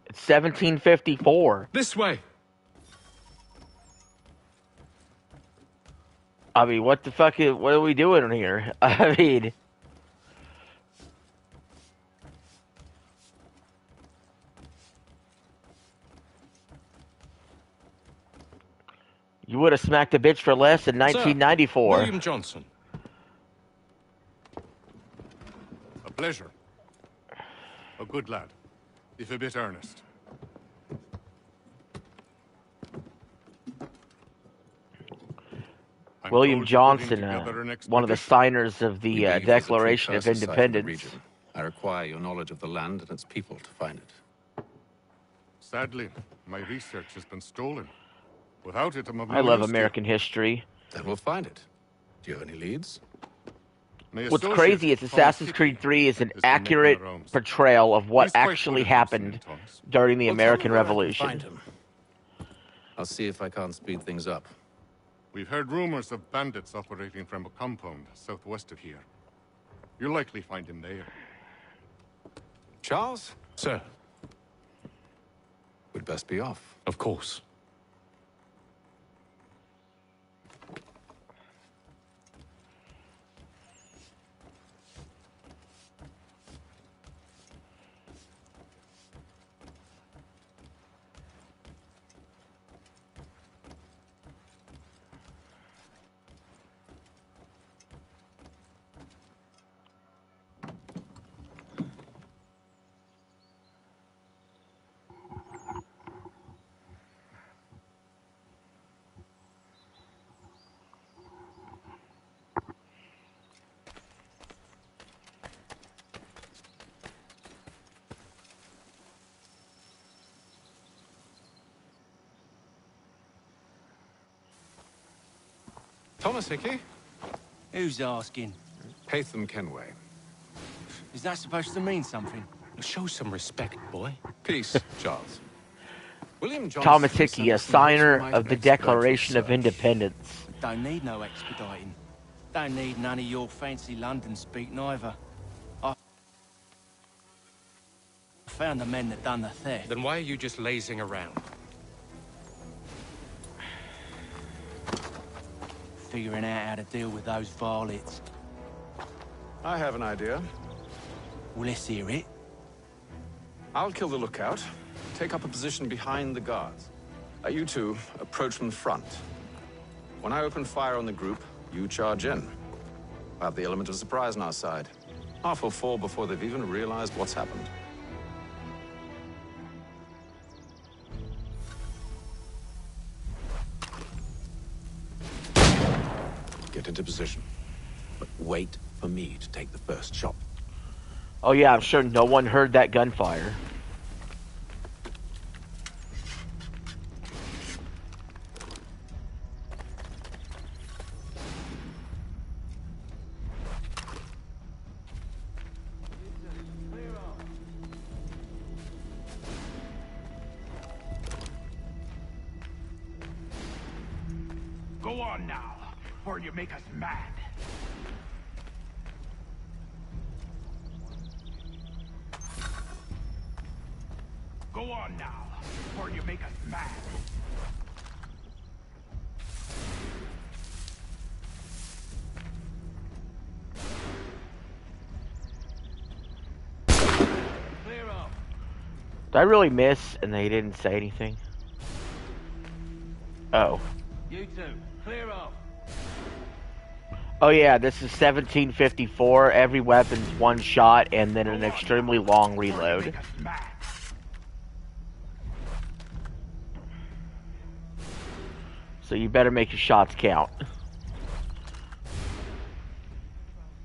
It's 1754. This way. I mean, what the fuck is, what are we doing here? I mean... You would have smacked a bitch for less in 1994. Sir, William Johnson. A pleasure. A good lad, if a bit earnest. William Johnson, one of the signers of the Declaration of Independence. I require your knowledge of the land and its people to find it. Sadly, my research has been stolen. Without it, I'm of no I love use to American history. Then we'll find it. Do you have any leads? What's crazy is Assassin's Creed 3 is an accurate portrayal of what actually happened during the American Revolution. I'll see if I can't speed things up. We've heard rumors of bandits operating from a compound southwest of here. You'll likely find him there. Charles? Sir. We'd best be off. Of course. Thomas Hickey? Who's asking? Patham Kenway. Is that supposed to mean something? Show some respect, boy. Peace, Charles. William Johnson Thomas Hickey, a sent us signer some of the expedited Declaration of research. Independence. Don't need no expediting. Don't need none of your fancy London speak neither. I found the men that done the theft. Then why are you just lazing around? Figuring out how to deal with those varlets. I have an idea. Well, let's hear it. I'll kill the lookout, take up a position behind the guards. You two approach from the front. When I open fire on the group, you charge in. We'll have the element of surprise on our side. Half will fall before they've even realized what's happened. Get into position, but wait for me to take the first shot. Oh yeah, I'm sure no one heard that gunfire. Go on now, or you make us mad. Go on now, or you make us mad. Clear up. Did I really miss and they didn't say anything? Oh. You two, clear up. Oh yeah, this is 1754. Every weapon's one shot and then an extremely long reload. So you better make your shots count.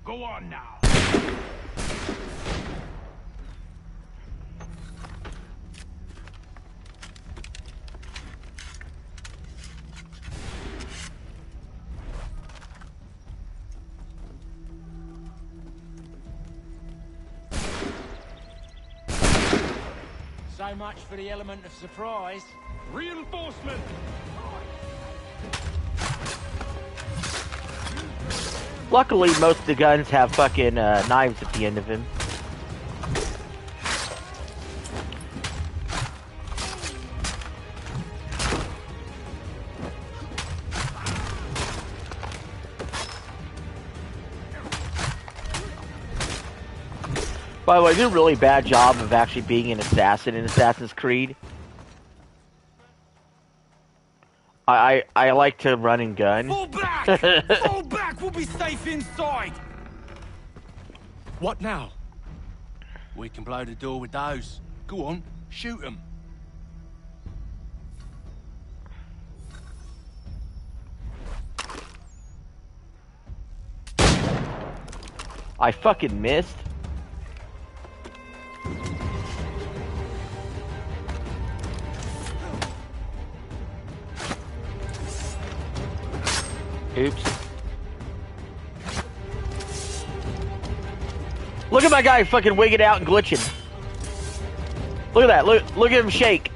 Go on now. So much for the element of surprise. Reinforcement! Luckily, most of the guns have fucking knives at the end of them. By the way, they do a really bad job of actually being an assassin in Assassin's Creed. I like to run and gun. Fall back! Fall back! We'll be safe inside! What now? We can blow the door with those. Go on, shoot them. I fucking missed. Oops. Look at my guy fucking wigging out and glitching. Look at that. Look at him shake.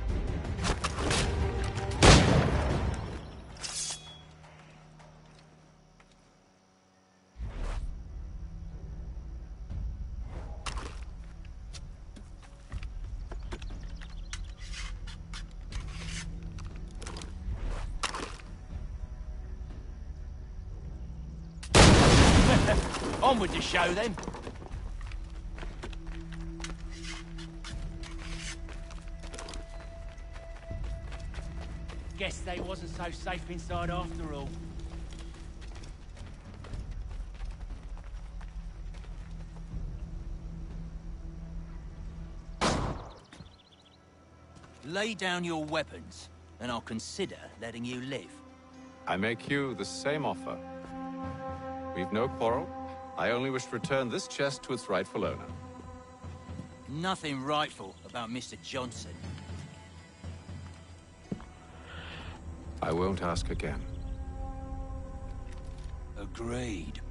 On with the show, then. Guess they wasn't so safe inside after all. Lay down your weapons, and I'll consider letting you live. I make you the same offer. We've no quarrel. I only wish to return this chest to its rightful owner. Nothing rightful about Mr. Johnson. I won't ask again. Agreed.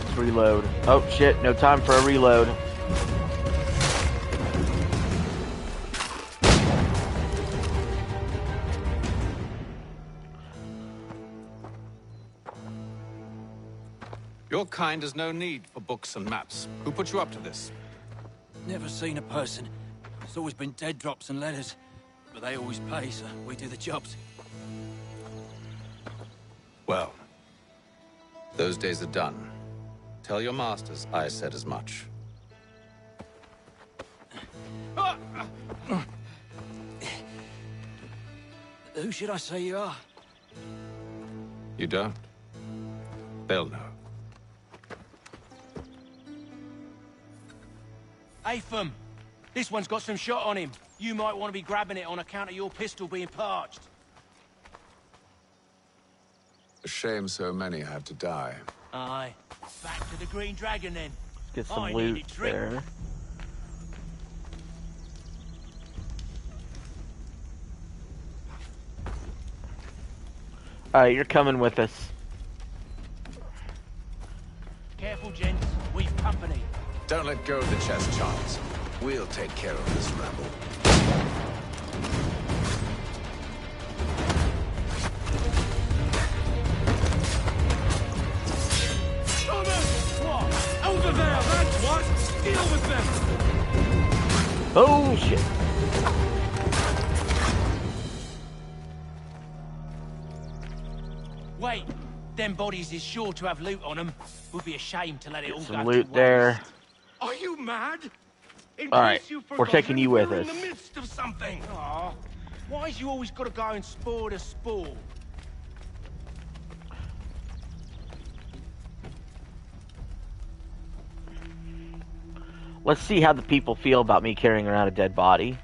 Let's reload. Oh shit, no time for a reload. Your kind has no need for books and maps. Who put you up to this? Never seen a person. It's always been dead drops and letters. But they always pay, so we do the jobs. Well, those days are done. Tell your masters I said as much. Who should I say you are? You don't? They'll know. Atham! This one's got some shot on him. You might want to be grabbing it on account of your pistol being parched. A shame so many have to die. Aye. Back to the Green Dragon then. Get some I loot needed drink. there. Alright, you're coming with us. Careful, gents. We've company. Don't let go of the chest, Charles. We'll take care of this rebel. What? Over there, that's what! Deal with them! Oh, shit. Wait. Them bodies is sure to have loot on them. Would be a shame to let it all Some go loot to there. waste. Are you mad? Alright, we're taking you with us. In the midst of something. Aw, why's you always got to go and spoil the sport? Let's see how the people feel about me carrying around a dead body.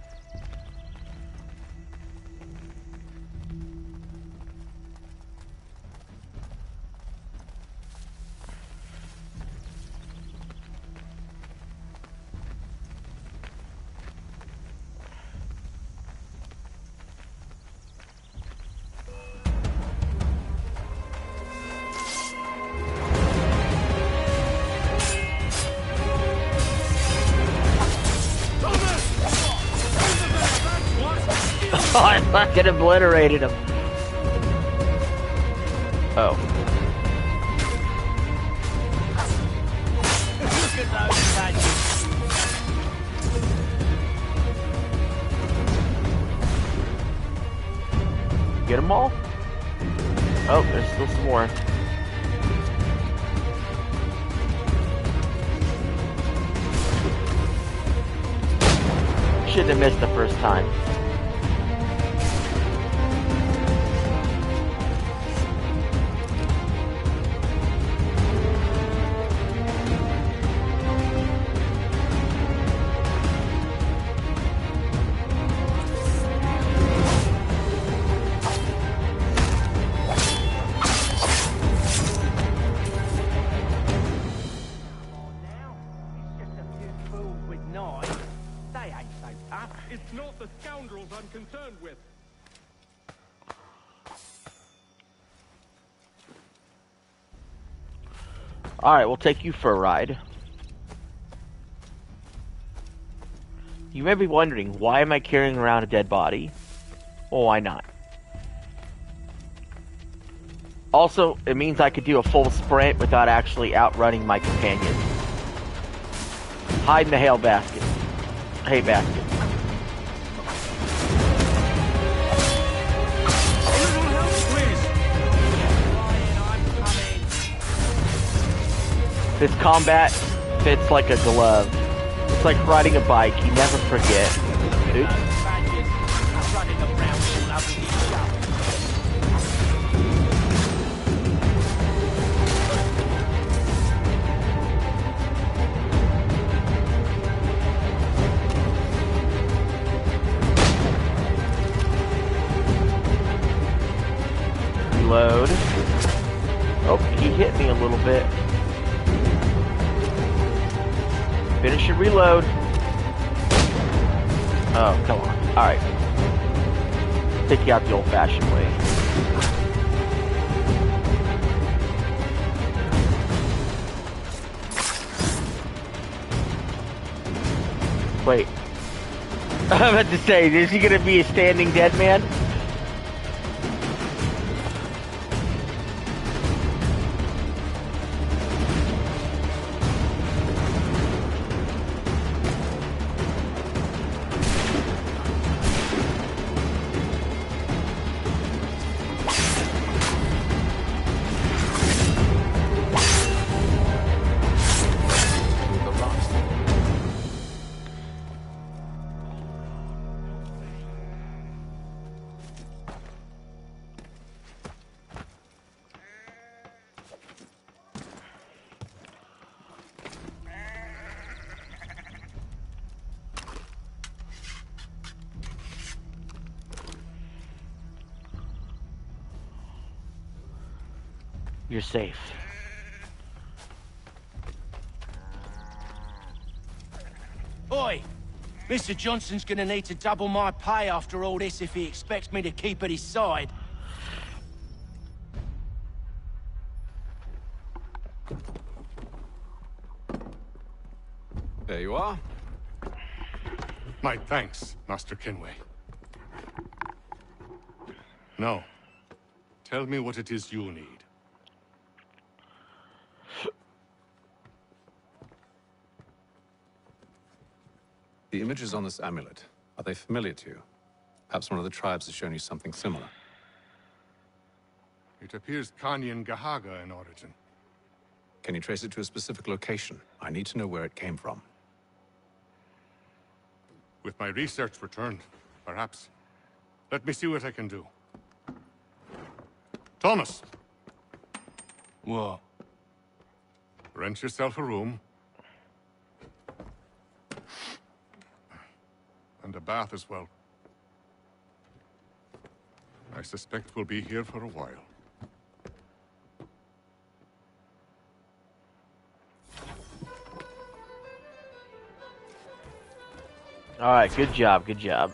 Oh, I fucking obliterated him. Oh. Look at those badges. Get them all? Oh, there's still some more. Shouldn't have missed the first time. It's not the scoundrels I'm concerned with. Alright, we'll take you for a ride. You may be wondering, why am I carrying around a dead body? Well, why not? Also, it means I could do a full sprint without actually outrunning my companion. Hide in the hay basket. Hay basket. This combat fits like a glove. It's like riding a bike, you never forget. Oops. Reload. Oh, he hit me a little bit. Finish and reload. Oh, come on. Alright. Take you out the old-fashioned way. Wait. I'm about to say, is he gonna be a standing dead man? You're safe. Oi! Mr. Johnson's gonna need to double my pay after all this if he expects me to keep at his side. There you are. My thanks, Master Kenway. Now, tell me what it is you need. The images on this amulet, are they familiar to you? Perhaps one of the tribes has shown you something similar. It appears Kanyan Gahaga in origin. Can you trace it to a specific location? I need to know where it came from. With my research returned, perhaps. Let me see what I can do. Thomas! What? Rent yourself a room. And a bath as well. I suspect we'll be here for a while. Alright, good job, good job.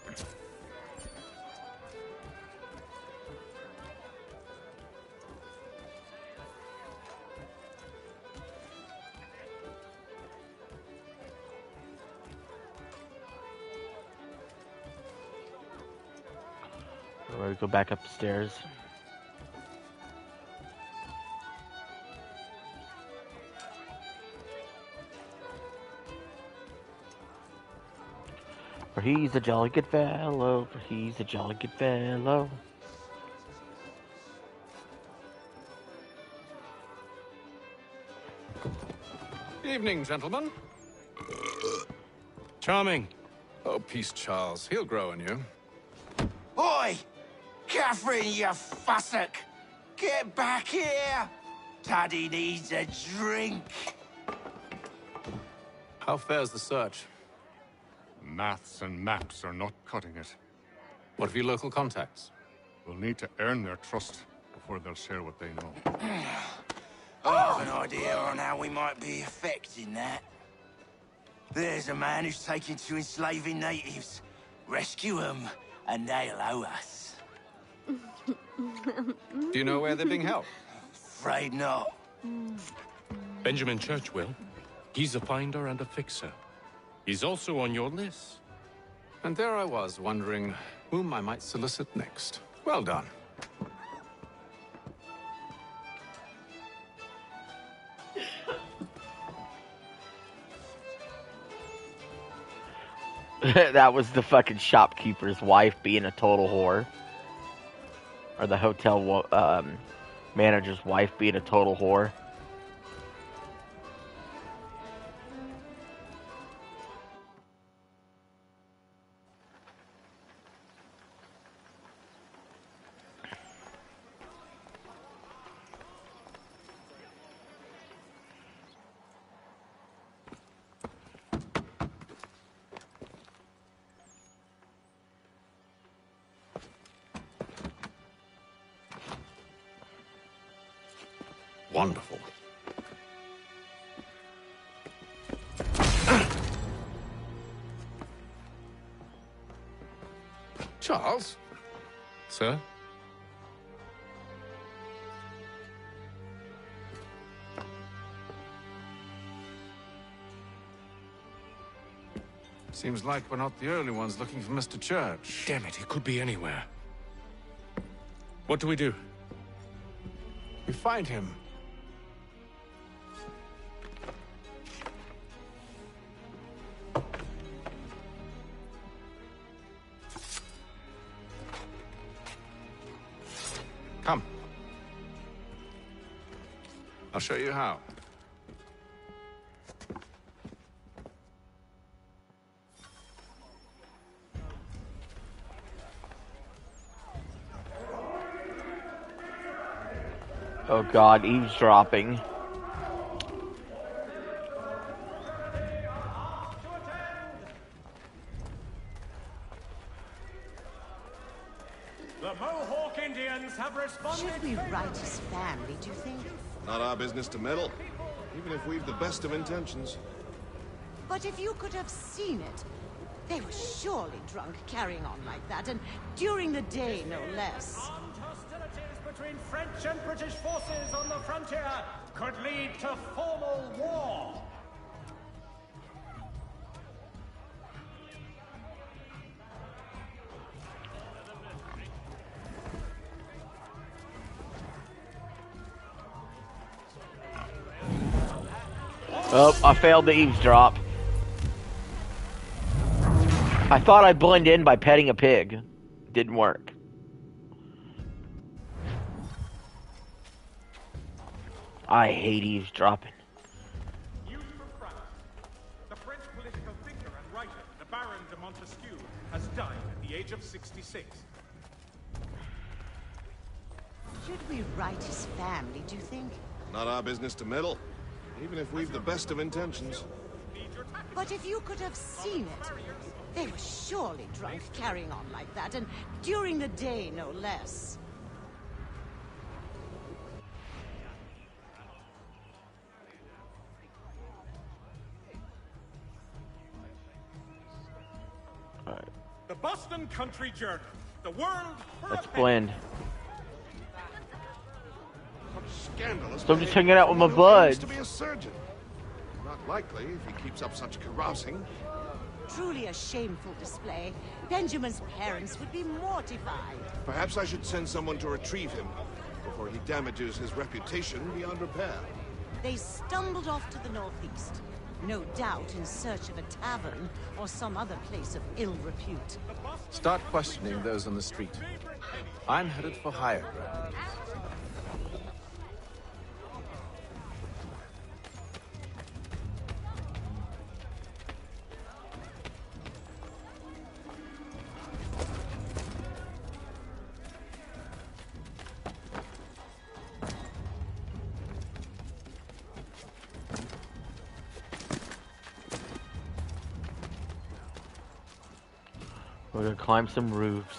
We go back upstairs. For he's a jolly good fellow, for he's a jolly good fellow. Evening, gentlemen. Charming. Oh, peace, Charles. He'll grow on you. Oi! Catherine, you fussock! Get back here! Taddy needs a drink. How fares the search? Maths and maps are not cutting it. What of your local contacts? We'll need to earn their trust before they'll share what they know. I have an idea on how we might be affecting that. There's a man who's taken to enslaving natives. Rescue them, and they'll owe us. Do you know where they're being held? Afraid not. Benjamin Churchwill. He's a finder and a fixer. He's also on your list. And there I was, wondering whom I might solicit next. Well done. That was the fucking shopkeeper's wife being a total whore. Or the hotel manager's wife being a total whore. Wonderful. Charles? Sir? Seems like we're not the only ones looking for Mr. Church. Damn it, he could be anywhere. What do we do? We find him. Come. I'll show you how. Oh God, eavesdropping. The Mohawk Indians have responded. Should we right his family, do you think? Not our business to meddle, even if we've the best of intentions. But if you could have seen it, they were surely drunk carrying on like that, and during the day, no less. Armed hostilities between French and British forces on the frontier could lead to formal war. Oh, I failed the eavesdrop. I thought I'd blend in by petting a pig. Didn't work. I hate eavesdropping. News from France. The French political thinker and writer, the Baron de Montesquieu, has died at the age of 66. Should we right his family, do you think? Not our business to meddle, even if we've the best of intentions. But if you could have seen it, they were surely drunk carrying on like that, and during the day, no less. The Boston Country Journal. The world. Let's blend. Scandalous. So I'm just hanging out with my Who buds. claims to be a surgeon. Not likely if he keeps up such carousing. Truly a shameful display. Benjamin's parents would be mortified. Perhaps I should send someone to retrieve him before he damages his reputation beyond repair. They stumbled off to the northeast, no doubt in search of a tavern or some other place of ill repute. Start questioning those on the street. I'm headed for higher ground. We're gonna climb some roofs.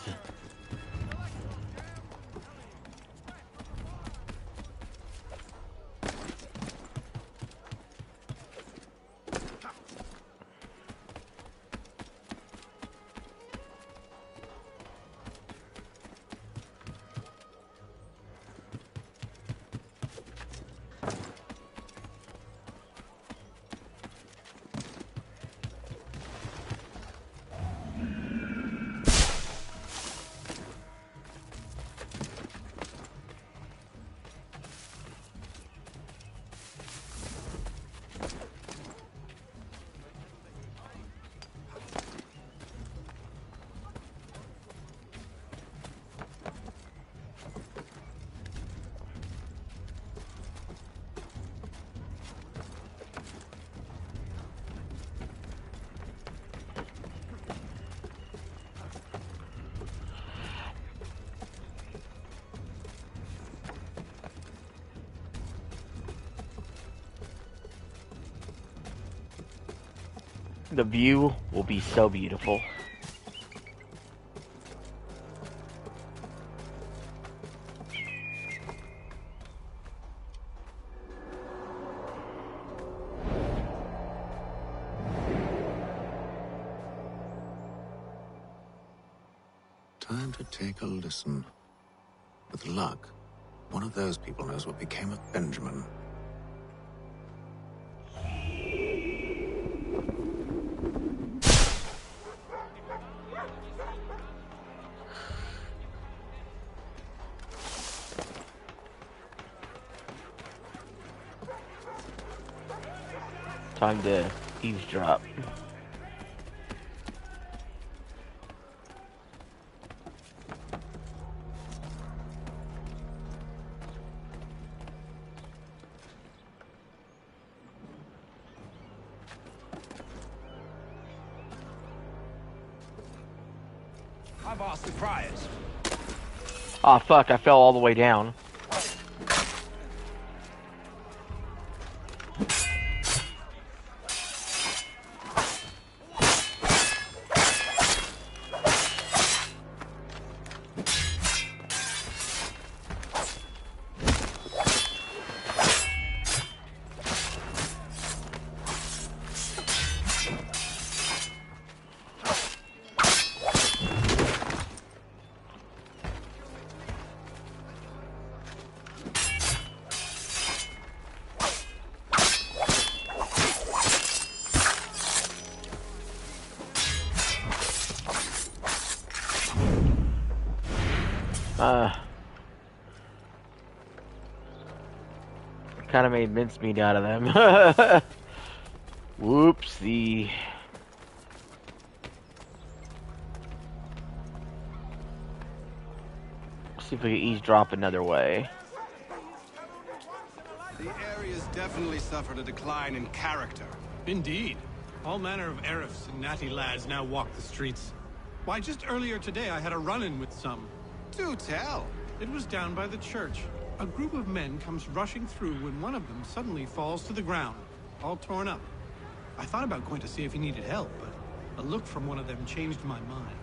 The view will be so beautiful. Time to take a listen. With luck, one of those people knows what became of Benjamin. Time to eavesdrop. I've asked the friars. Oh fuck, I fell all the way down. Kind of made mincemeat out of them. Whoopsie. See if we can eavesdrop another way. The area's definitely suffered a decline in character. Indeed. All manner of Arifs and natty lads now walk the streets. Why, just earlier today I had a run-in with some. Do tell. It was down by the church. A group of men comes rushing through when one of them suddenly falls to the ground, all torn up. I thought about going to see if he needed help, but a look from one of them changed my mind.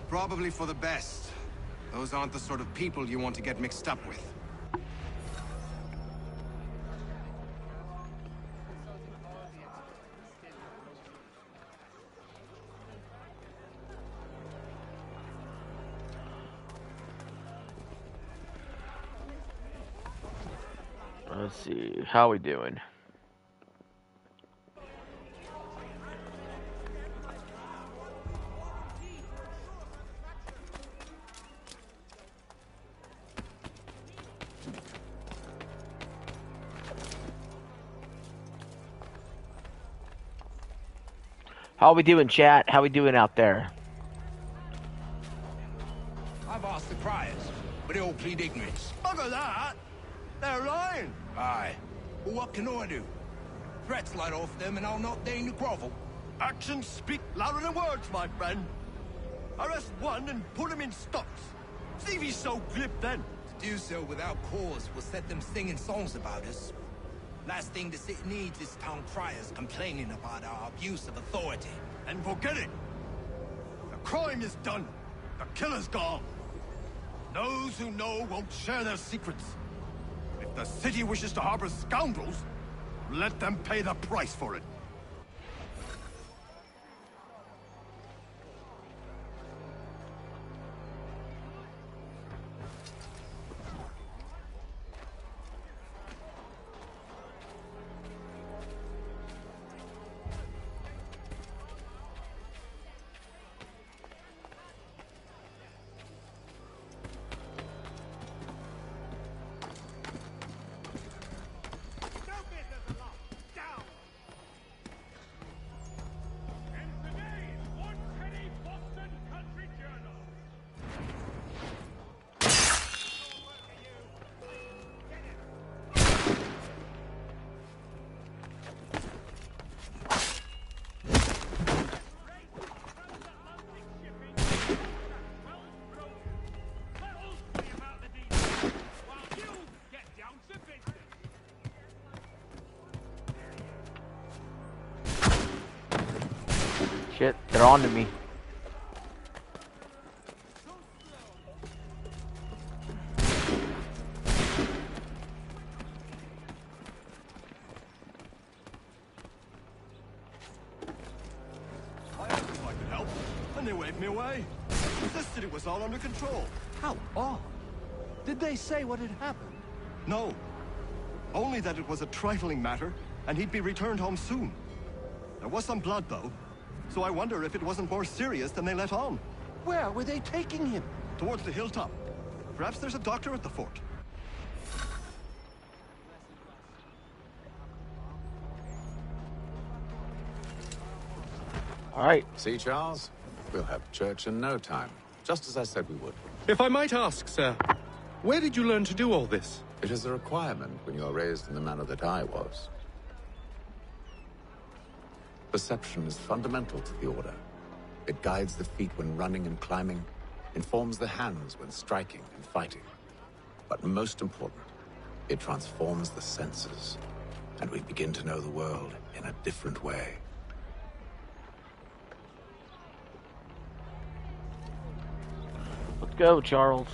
Probably for the best. Those aren't the sort of people you want to get mixed up with. Let's see, how we doing? How we doing, chat? How we doing out there? I've asked the criers, but they all plead ignorance. Bugger that! They're lying! Aye. Well, what can I do? Threats light off them and I'll not deign to grovel. Actions speak louder than words, my friend. Arrest one and put him in stocks. See if he's so glib then. To do so without cause will set them singing songs about us. Last thing the city needs is town criers complaining about our abuse of authority. And forget it. The crime is done. The killer's gone. Those who know won't share their secrets. If the city wishes to harbor scoundrels, let them pay the price for it. Shit, they're on to me. I asked if I could help, and they waved me away. insisted it was all under control. How odd. Did they say what had happened? No. Only that it was a trifling matter, and he'd be returned home soon. There was some blood, though, so I wonder if it wasn't more serious than they let on. Where were they taking him? Towards the hilltop. Perhaps there's a doctor at the fort. All right. See, Charles? We'll have church in no time, just as I said we would. If I might ask, sir, where did you learn to do all this? It is a requirement when you are raised in the manner that I was. Perception is fundamental to the Order. It guides the feet when running and climbing, informs the hands when striking and fighting. But most important, it transforms the senses, and we begin to know the world in a different way. Let's go, Charles.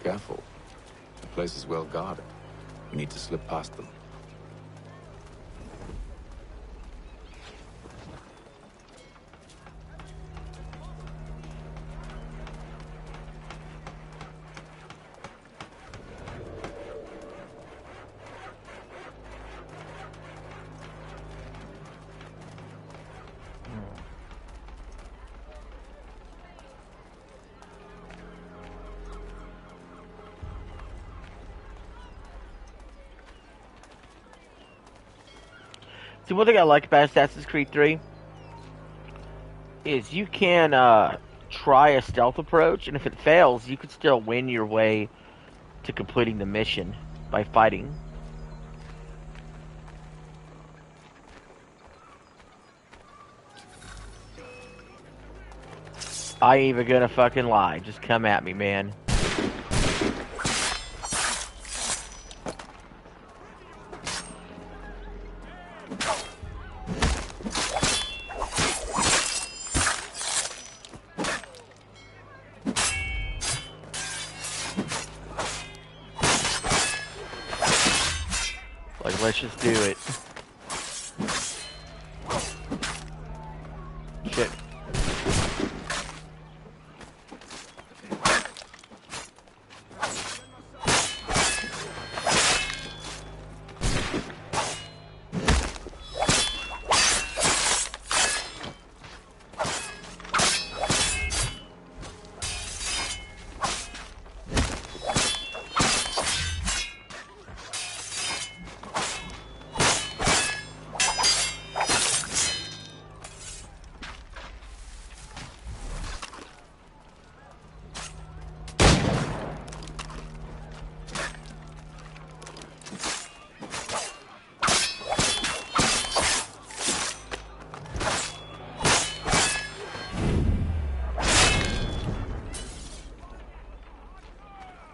Careful. The place is well guarded. We need to slip past them. See, one thing I like about Assassin's Creed 3 is you can try a stealth approach, and if it fails, you can still win your way to completing the mission by fighting. I ain't even gonna fucking lie. Just come at me, man. Let's just do it. Shit.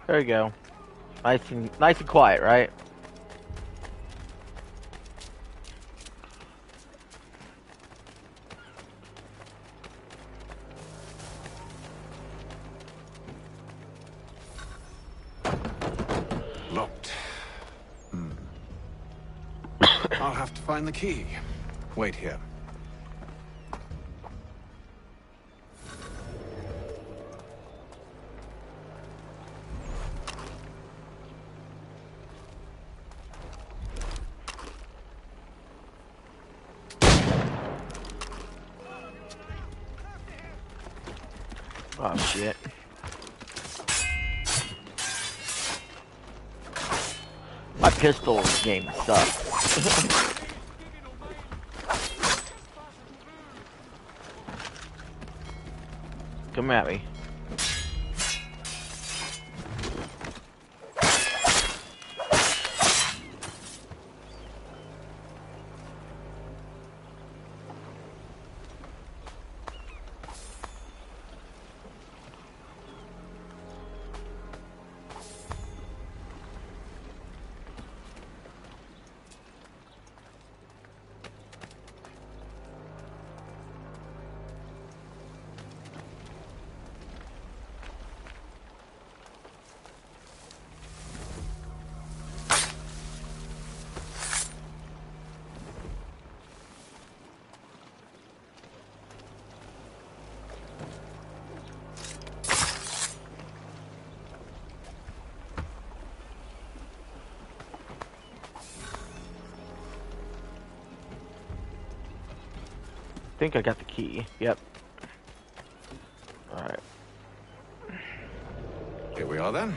There we go. Nice and quiet, right? Locked. I'll have to find the key. Wait here. Oh shit. My pistol game sucks. Come at me. I think I got the key. Yep. Alright. Here we are then.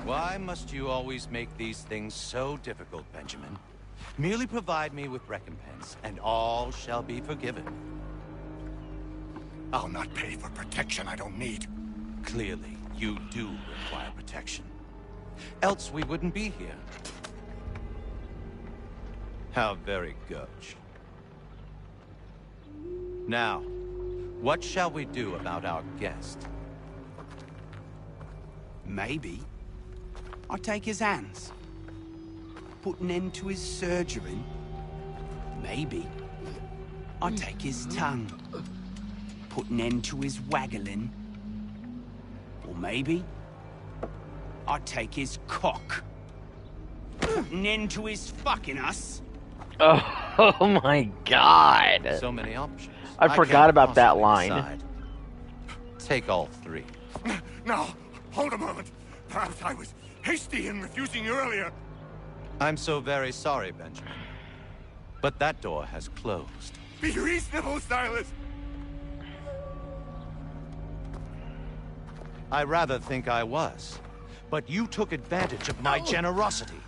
Why must you always make these things so difficult, Benjamin? Merely provide me with recompense, and all shall be forgiven. I'll not pay for protection I don't need. Clearly, you do require protection. Else we wouldn't be here. How very gauche. Now, what shall we do about our guest? Maybe I take his hands, put an end to his surgery. Maybe I take his tongue, put an end to his waggling. Or maybe I take his cock, put an end to his fucking us. Oh my god. So many options. I forgot about that line. Decide. Take all three. No, hold a moment. Perhaps I was hasty in refusing you earlier. I'm so very sorry, Benjamin. But that door has closed. Be reasonable, Silas. I rather think I was. But you took advantage of my generosity.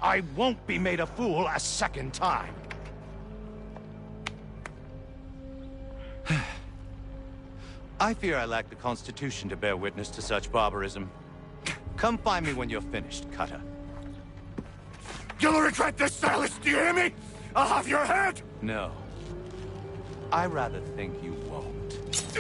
I won't be made a fool a second time. I fear I lack the constitution to bear witness to such barbarism. Come find me when you're finished, Cutter. You'll regret this, Silas, do you hear me? I'll have your head! No. I rather think you won't.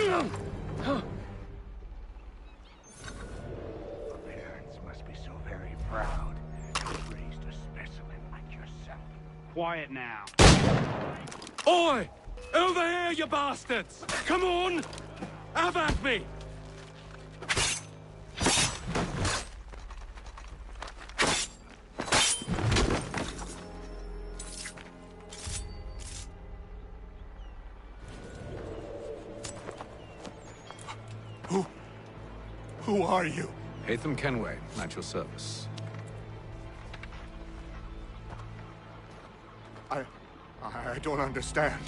Parents must be so very proud to have raised a specimen like yourself. Quiet now. Oi! Over here, you bastards! Come on! Have at me! Who are you? Hatham Kenway, at your service. I don't understand.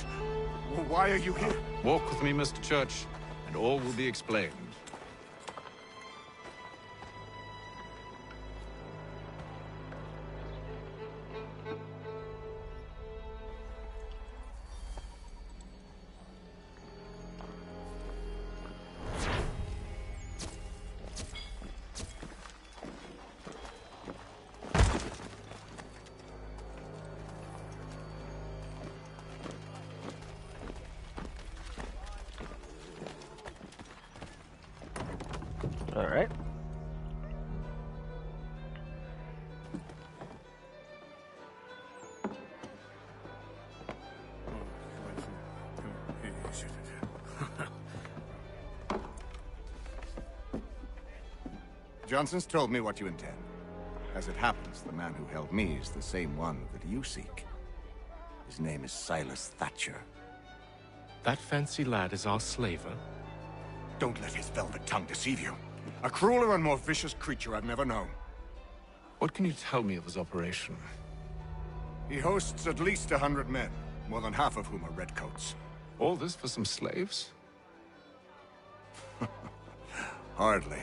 Why are you here? Walk with me, Mr. Church, and all will be explained. All right. Johnson's told me what you intend. As it happens, the man who held me is the same one that you seek. His name is Silas Thatcher. That fancy lad is our slaver? Don't let his velvet tongue deceive you. A crueler and more vicious creature I've never known. What can you tell me of his operation? He hosts at least 100 men, more than half of whom are redcoats. All this for some slaves? Hardly.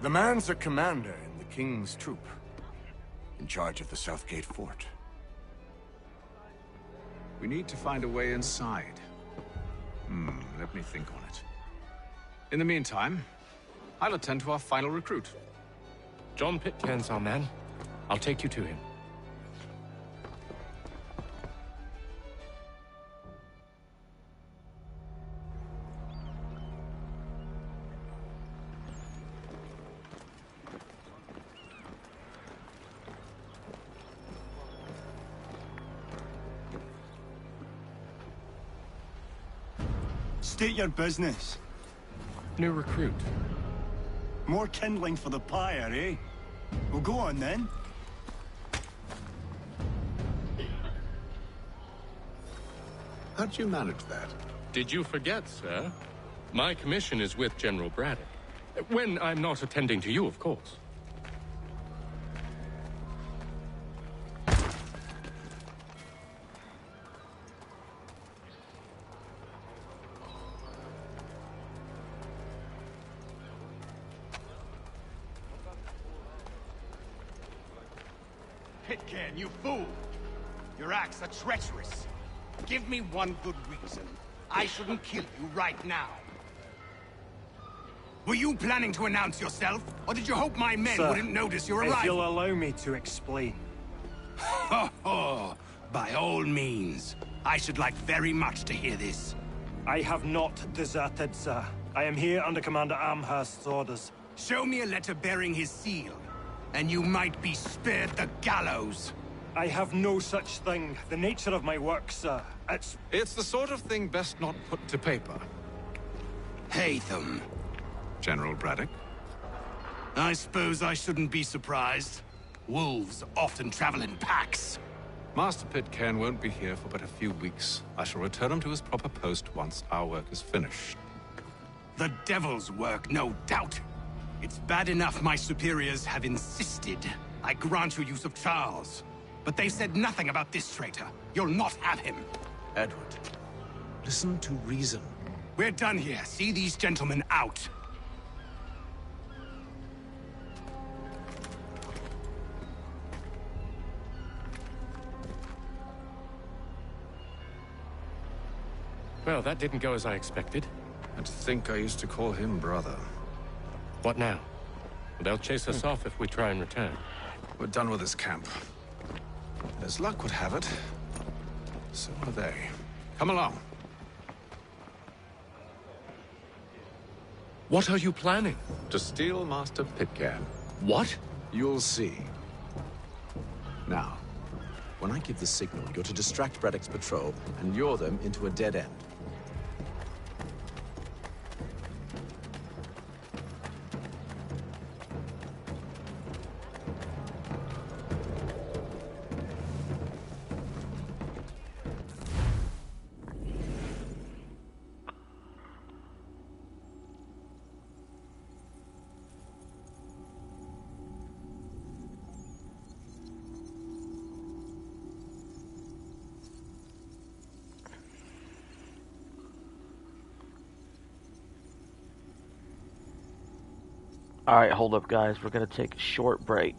The man's a commander in the King's troop, in charge of the Southgate Fort. We need to find a way inside. Let me think on it. In the meantime, I'll attend to our final recruit. John Pitcairn's our man. I'll take you to him. State your business. New recruit. More kindling for the pyre, eh? Well, go on then. How'd you manage that? Did you forget, sir? My commission is with General Braddock. When I'm not attending to you, of course. Pitcairn, you fool! Your acts are treacherous. Give me one good reason. I shouldn't kill you right now. Were you planning to announce yourself? Or did you hope my men Sir, wouldn't notice your if arrival? you'll allow me to explain. Ho ho! By all means. I should like very much to hear this. I have not deserted, sir. I am here under Commander Amherst's orders. Show me a letter bearing his seal, and you might be spared the gallows. I have no such thing. The nature of my work, sir, It's the sort of thing best not put to paper. Hatham. General Braddock? I suppose I shouldn't be surprised. Wolves often travel in packs. Master Pitcairn won't be here for but a few weeks. I shall return him to his proper post once our work is finished. The devil's work, no doubt. It's bad enough my superiors have insisted I grant you use of Charles. But they've said nothing about this traitor. You'll not have him. Edward, listen to reason. We're done here. See these gentlemen out. Well, that didn't go as I expected. And to think I used to call him brother. What now? They'll chase us off if we try and return. We're done with this camp. As luck would have it, so are they. Come along. What are you planning? To steal Master Pitcairn. What? You'll see. Now, when I give the signal, you're to distract Braddock's patrol and lure them into a dead end. Alright, hold up, guys. We're going to take a short break.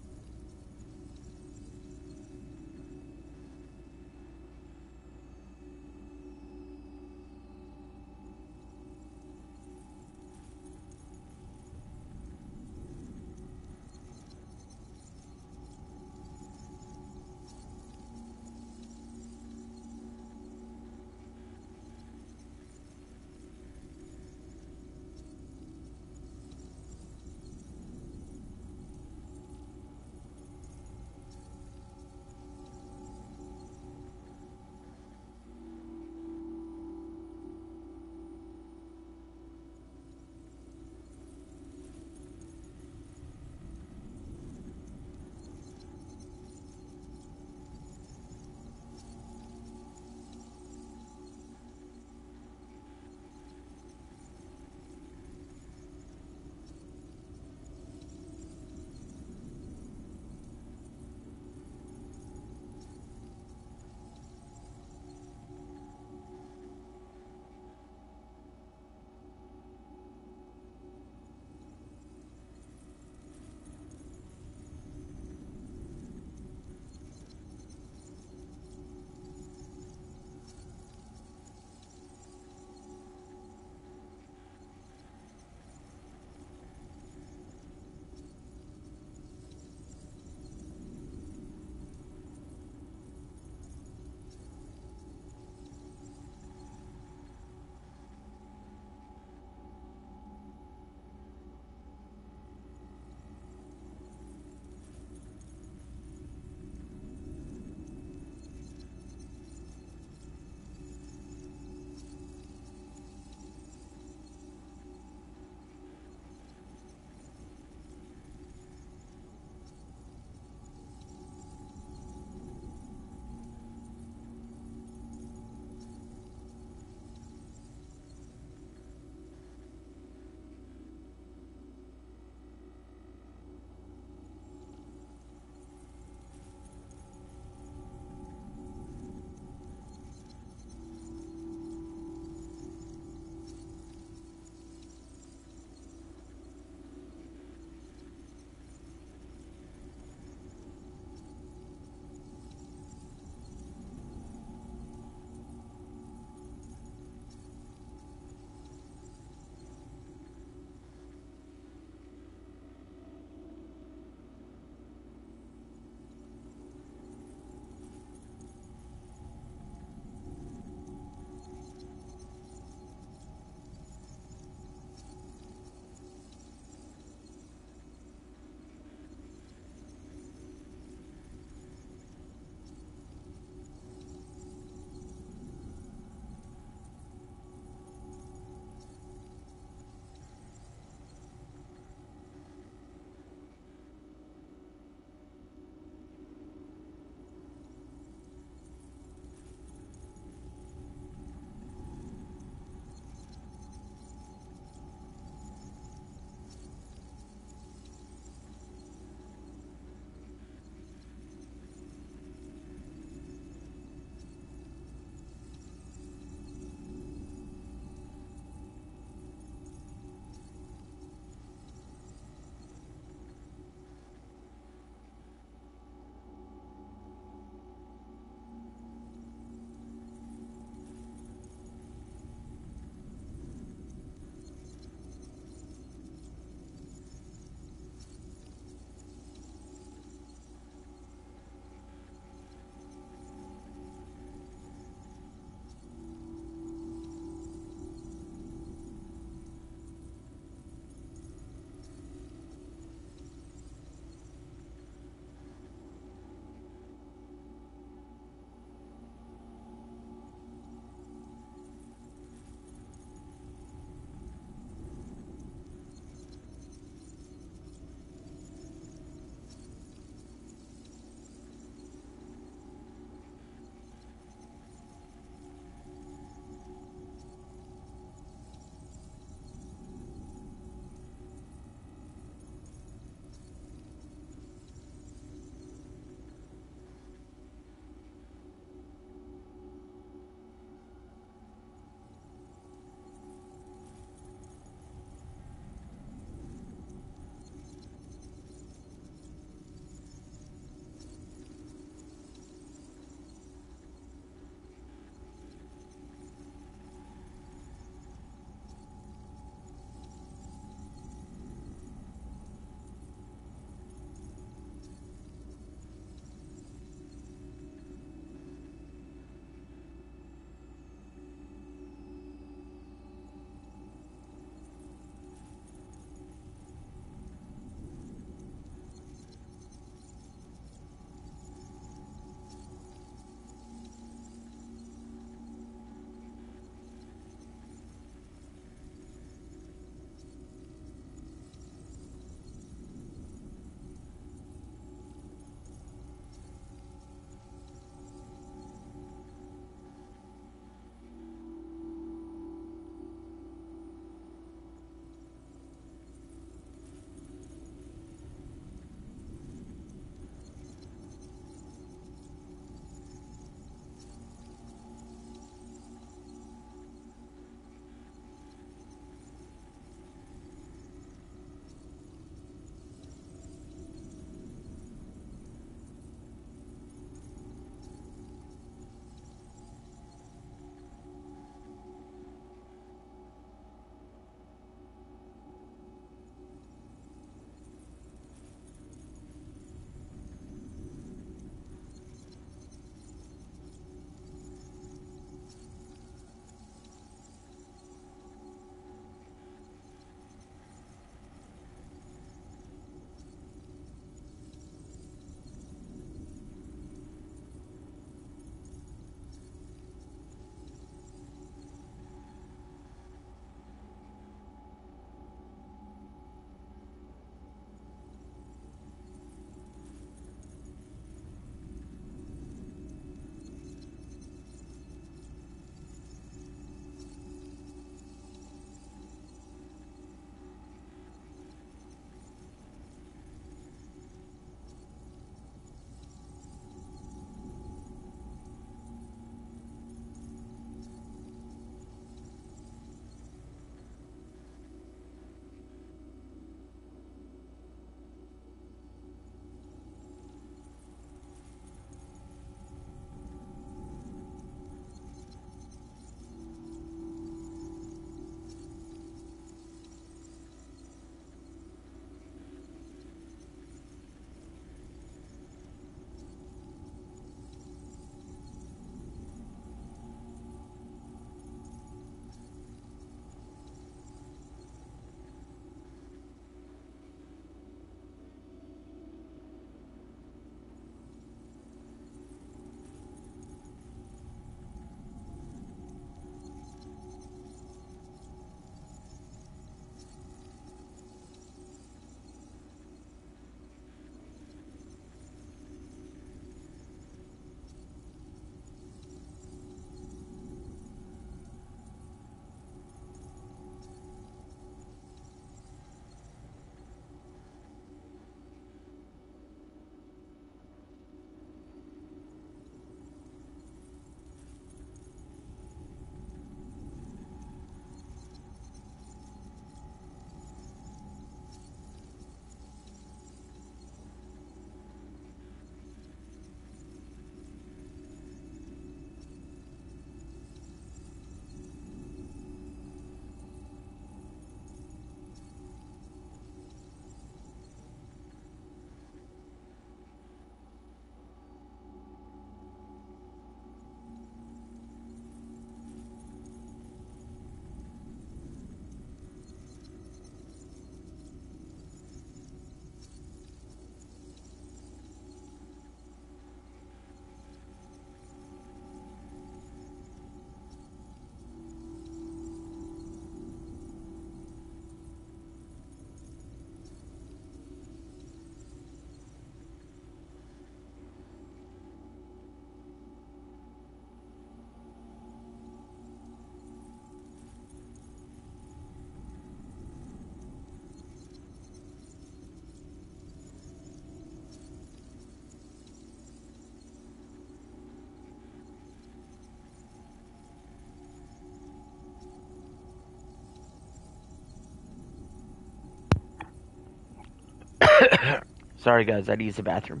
Sorry, guys. I had to use the bathroom.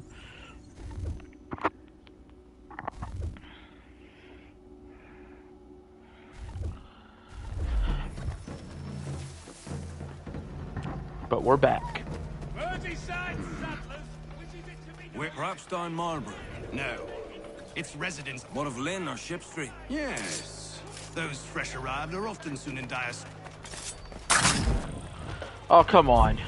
But we're back. We're Rapstein Marlborough. No. It's residents. One of Lynn or Ship Street. Yes. Those fresh arrived are often soon in dire... Oh, come on.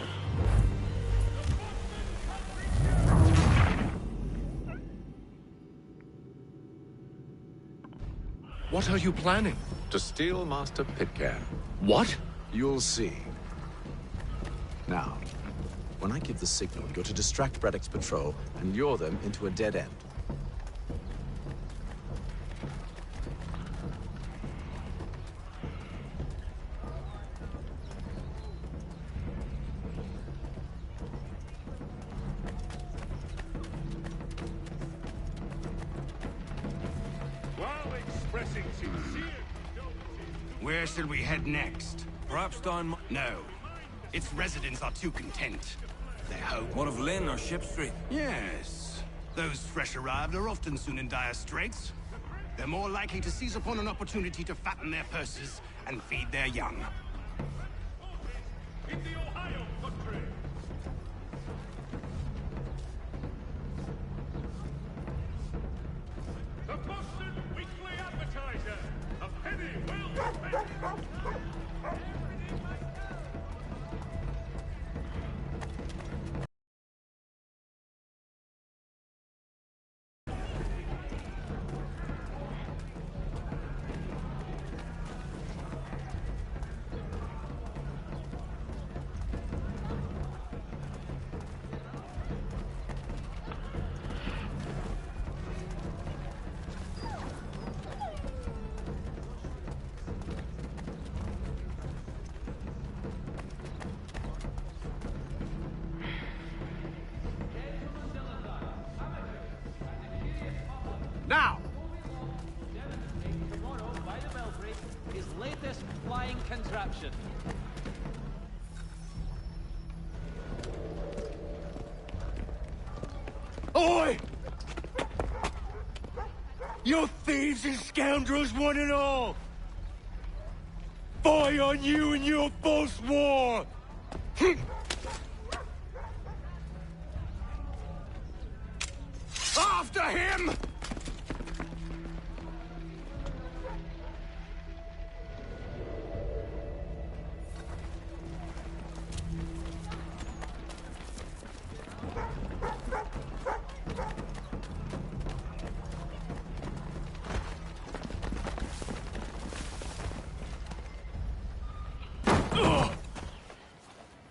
What are you planning? To steal Master Pitcairn. What? You'll see. Now, when I give the signal, you're to distract Braddock's patrol and lure them into a dead end. Where should we head next? Perhaps down... No. Its residents are too content. They hope... One of Lynn or Ship Street. Yes. Those fresh arrived are often soon in dire straits. They're more likely to seize upon an opportunity to fatten their purses and feed their young. In the Ohio country. The Boston Weekly Advertiser. A penny well spent. Now! Tomorrow, by the Belfry, his latest flying contraption. Oi! You thieves and scoundrels, one and all! Fie on you and your false war! After him!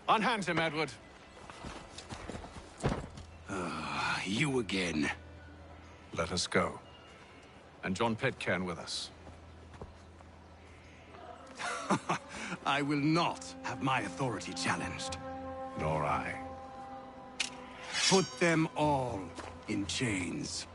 Unhand him, Edward. You again. Let us go. And John Pitcairn with us. I will not have my authority challenged. Nor I. Put them all in chains.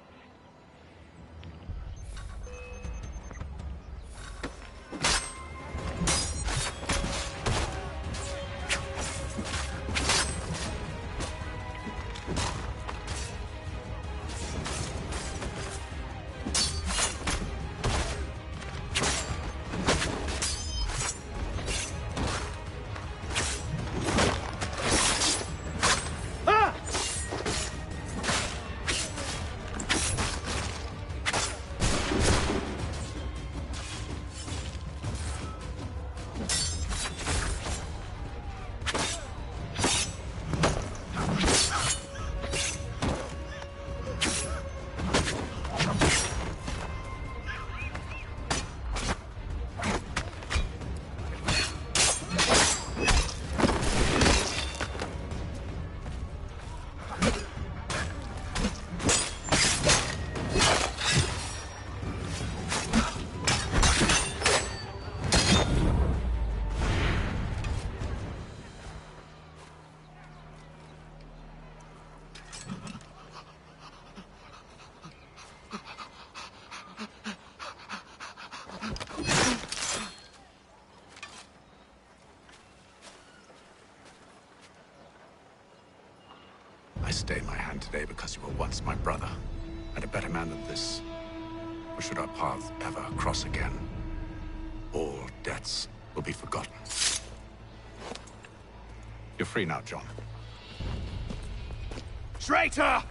stay my hand today because you were once my brother, and a better man than this. Or should our paths ever cross again, all debts will be forgotten. You're free now, John. Traitor!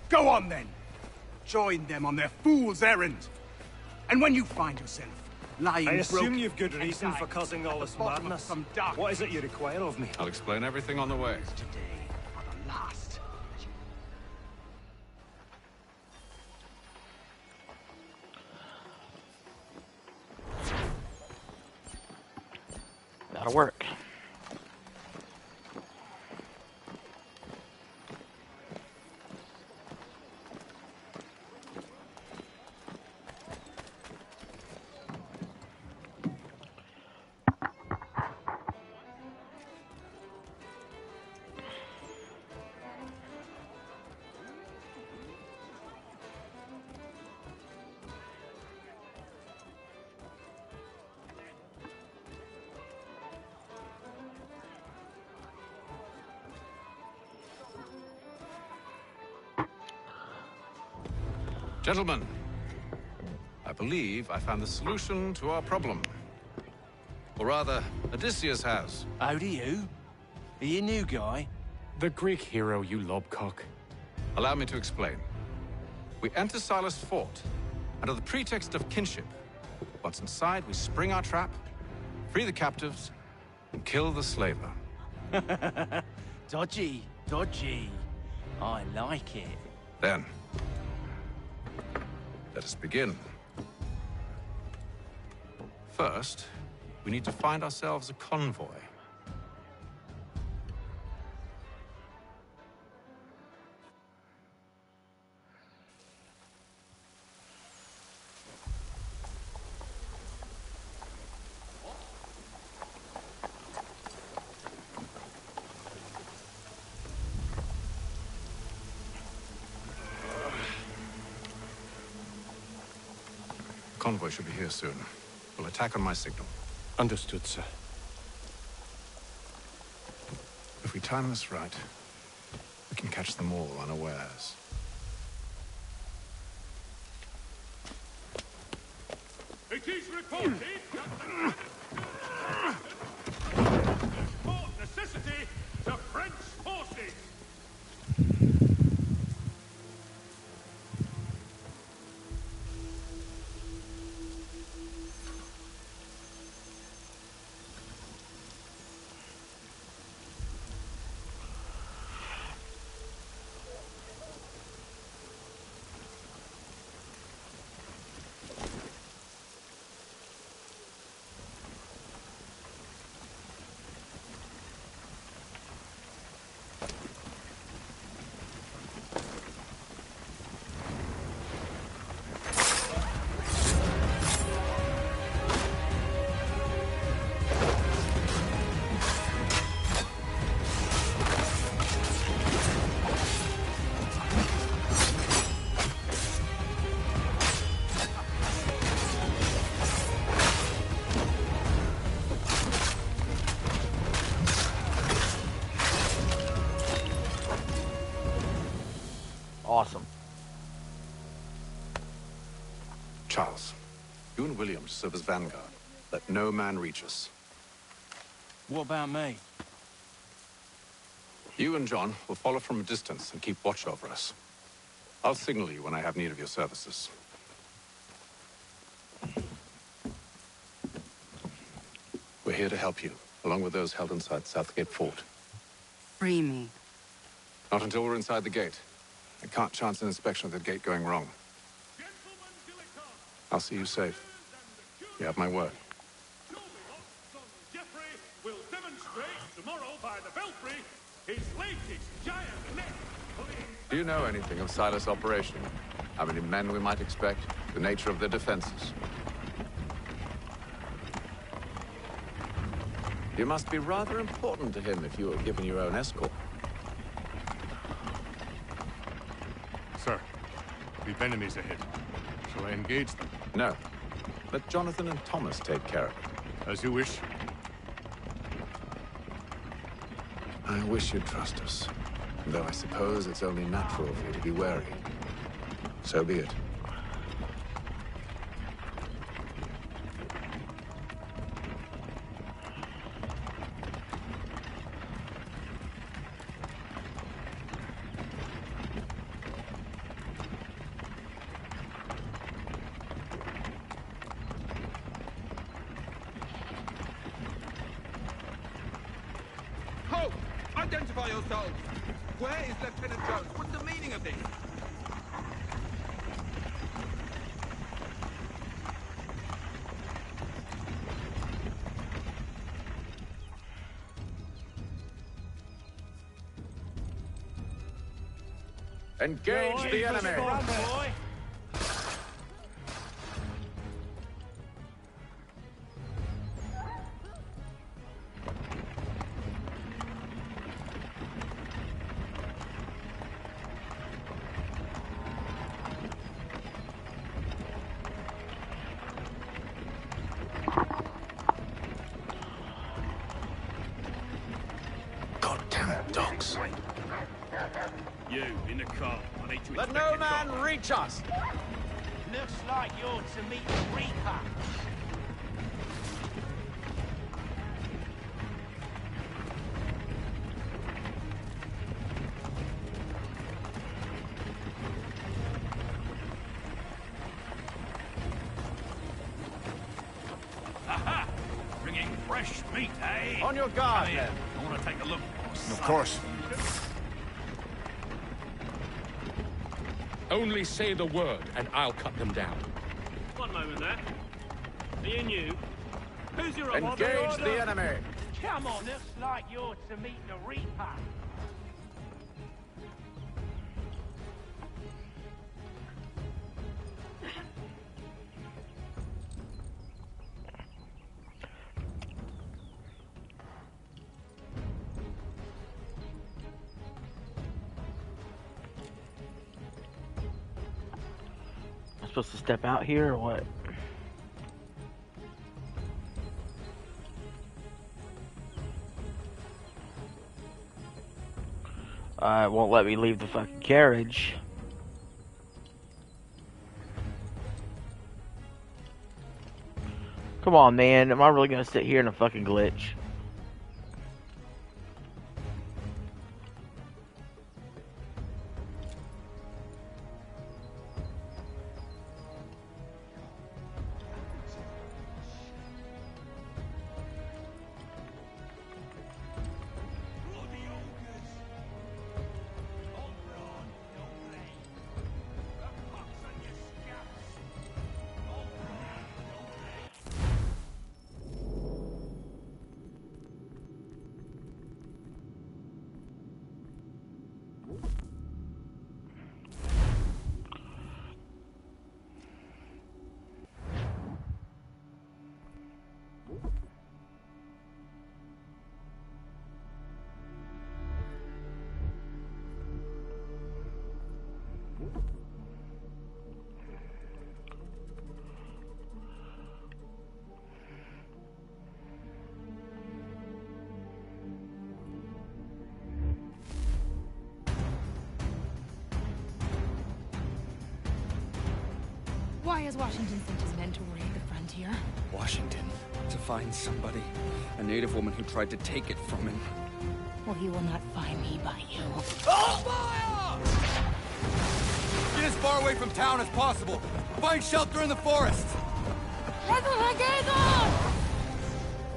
Go on then. Join them on their fool's errand. And when you find yourself lying I assume broken you've good reason for causing all this madness. What is it you require of me? I'll explain everything on the way. Today, for the last. That'll work. Gentlemen, I believe I found the solution to our problem. Or rather, Odysseus has. How do you? Are you a new guy? The Greek hero, you lobcock. Allow me to explain. We enter Silas' fort, under the pretext of kinship. Once inside, we spring our trap, free the captives, and kill the slaver. Dodgy, dodgy. I like it. Then, let us begin. First, we need to find ourselves a convoy. Convoy should be here soon. We'll attack on my signal. Understood, sir. If we time this right, we can catch them all unawares. It is reported that fort necessity to French forces. Awesome. Charles, you and William serve as vanguard. Let no man reach us. What about me? You and John will follow from a distance and keep watch over us. I'll signal you when I have need of your services. We're here to help you, along with those held inside Southgate Fort. Free me. Not until we're inside the gate. I can't chance an inspection of the gate going wrong. I'll see you safe. You have my word. Geoffrey will demonstrate tomorrow by the belfry his latest giant net. Do you know anything of Silas' operation? How many men we might expect? The nature of their defenses? You must be rather important to him if you were given your own escort. Sir, we've enemies ahead. Shall I engage them? No. Let Jonathan and Thomas take care of it. As you wish. I wish you'd trust us. Though I suppose it's only natural for you to be wary. So be it. Halt! Identify yourselves! Where is Lieutenant Jones? What's the meaning of this? Engage the enemy! Goddamn dogs. You, in the car. I need to Let inspect no your man car. reach us! Looks like you're to meet the Reaper. Aha! Bringing fresh meat, eh? On your guard, Come here. then. I want to take a look. Of course. Only say the word, and I'll cut them down. One moment there. Me and you. Who's your Engage the enemy! Come on, looks like you're to meet the Reaper. I'm supposed to step out here or what? It won't let me leave the fucking carriage. Come on, man. Am I really gonna sit here in a fucking glitch? Why has Washington sent his men to raid the frontier? Washington. To find somebody. A native woman who tried to take it from him. Well, he will not find me by you. Oh, fire! Get as far away from town as possible. Find shelter in the forest.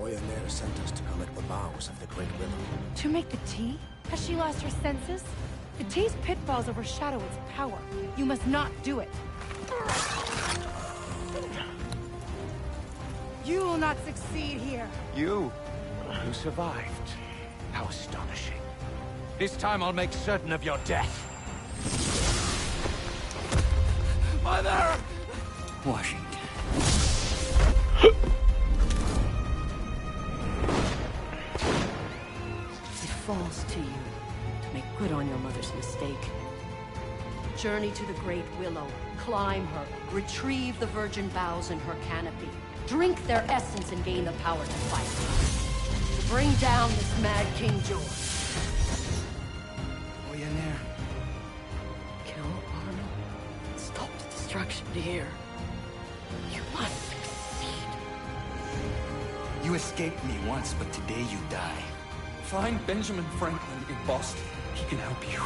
Oyanera sent us to collect the boughs of the Great Willow. To make the tea? Has she lost her senses? The tea's pitfalls overshadow its power. You must not do it. You will not succeed here. You survived. How astonishing. This time I'll make certain of your death. Mother! Washington. It falls to you to make good on your mother's mistake. Journey to the Great Willow, climb her, retrieve the virgin boughs in her canopy, drink their essence and gain the power to fight. To bring down this mad King George. destruction here. You must succeed. You escaped me once, but today you die. Find Benjamin Franklin in Boston. He can help you.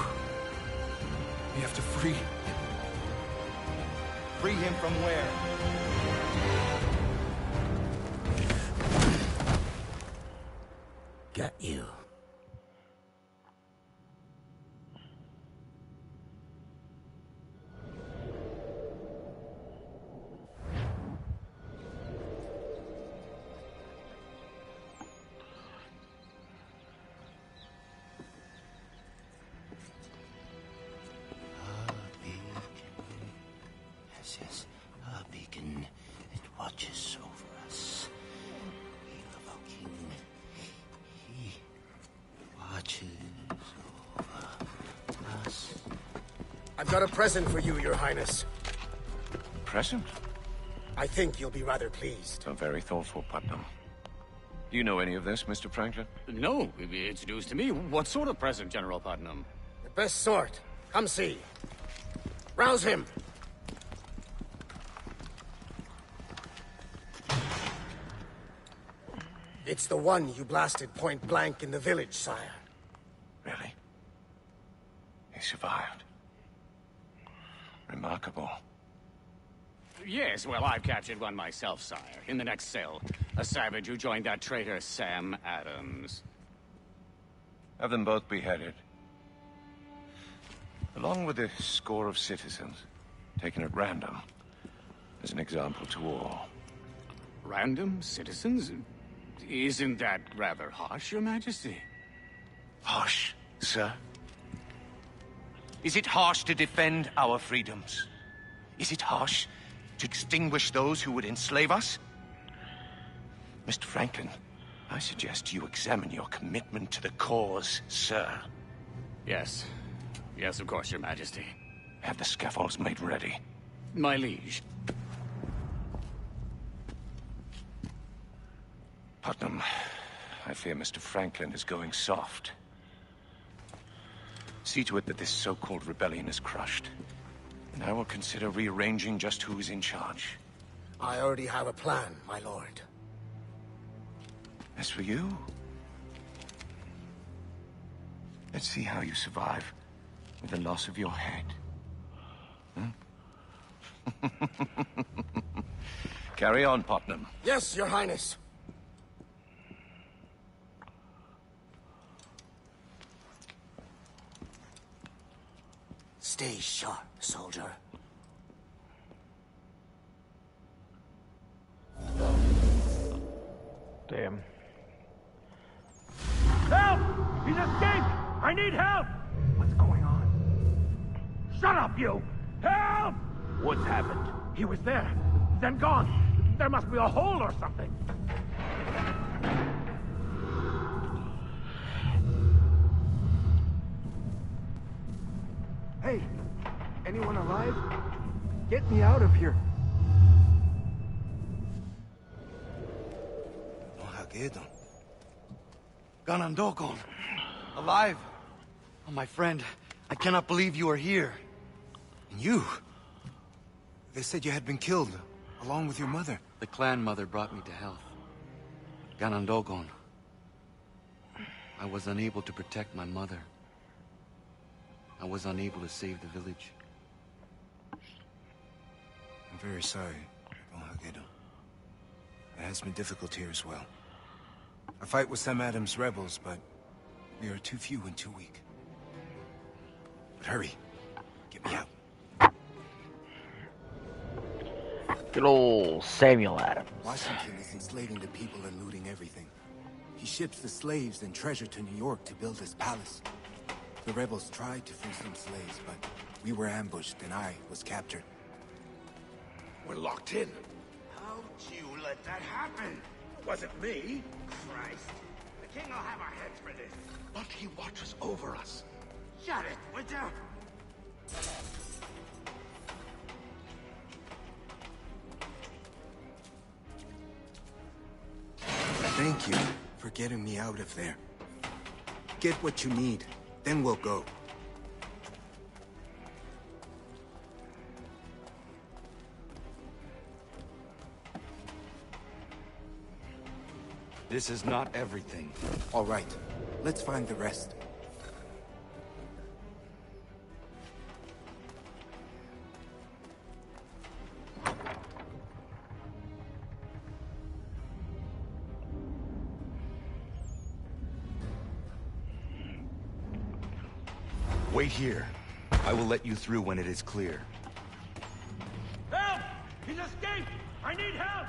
We have to free him. Free him from where? Got you. Yes, a beacon. It watches over us. We love our king. He watches over us. I've got a present for you, Your Highness. Present? I think you'll be rather pleased. So very thoughtful, Putnam. Do you know any of this, Mr. Franklin? No, it's news to me. What sort of present, General Putnam? The best sort. Come see. Rouse him. It's the one you blasted point blank in the village, sire. Really? He survived. Remarkable. Yes, well, I've captured one myself, sire. In the next cell. A savage who joined that traitor Sam Adams. Have them both beheaded. Along with a score of citizens, taken at random, as an example to all. Random citizens? Isn't that rather harsh, Your Majesty? Harsh, sir? Is it harsh to defend our freedoms? Is it harsh to extinguish those who would enslave us? Mr. Franklin, I suggest you examine your commitment to the cause, sir. Yes. Yes, of course, Your Majesty. Have the scaffolds made ready. My liege. Putnam, I fear Mr. Franklin is going soft. See to it that this so-called rebellion is crushed. And I will consider rearranging just who is in charge. I already have a plan, my lord. As for you, let's see how you survive with the loss of your head. Hmm? Carry on, Putnam. Yes, Your Highness. Stay sharp, soldier. Damn. Help! He's escaped! I need help! What's going on? Shut up, you! Help! What's happened? He was there, then gone. There must be a hole or something. Hey, anyone alive? Get me out of here. Mohageddon. Ganondokon. Alive. Oh, my friend, I cannot believe you are here. And you? They said you had been killed, along with your mother. The clan mother brought me to health. Ganondokon. I was unable to protect my mother. I was unable to save the village. I'm very sorry, Mohageddon. It has been difficult here as well. I fight with Sam Adams' rebels, but we are too few and too weak. But hurry. Get me out. Good old Samuel Adams. Washington is enslaving the people and looting everything. He ships the slaves and treasure to New York to build his palace. The rebels tried to free some slaves, but we were ambushed and I was captured. We're locked in. How'd you let that happen? It wasn't me. Christ. The king will have our heads for this. But he watches over us. Shut it, would you? Thank you for getting me out of there. Get what you need, then we'll go. This is not everything. All right, let's find the rest. Wait here. I will let you through when it is clear. Help! He's escaped! I need help!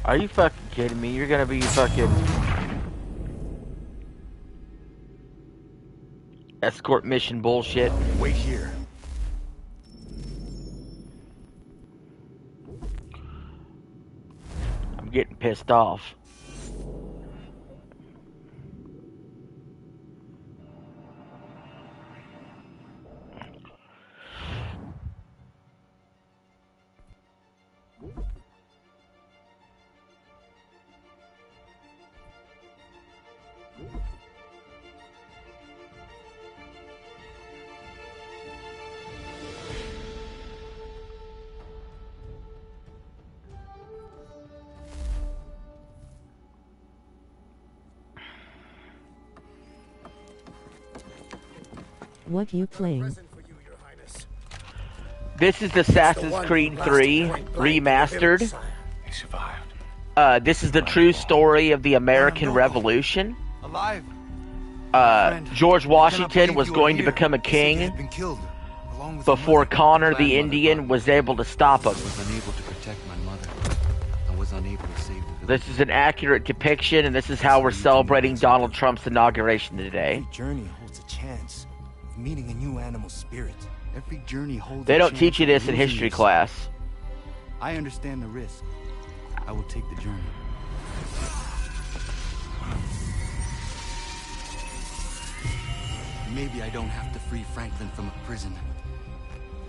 Are you fucking kidding me? You're gonna be fucking escort mission bullshit. Wait here. I'm getting pissed off. What you playing? This is Assassin's Creed 3 Remastered. He survived. This is the true story of the American Revolution. Alive. George Washington was going to become a king before Connor the Indian was able to stop him. I was unable to protect my mother. I was unable to save the village. This is an accurate depiction, and this is how we're celebrating Donald Trump's inauguration today. Every journey holds a chance of meeting a new animal spirit. Every journey holds They a don't chance teach you of this in losing history yourself. class. I understand the risk. I will take the journey. Maybe I don't have to free Franklin from a prison.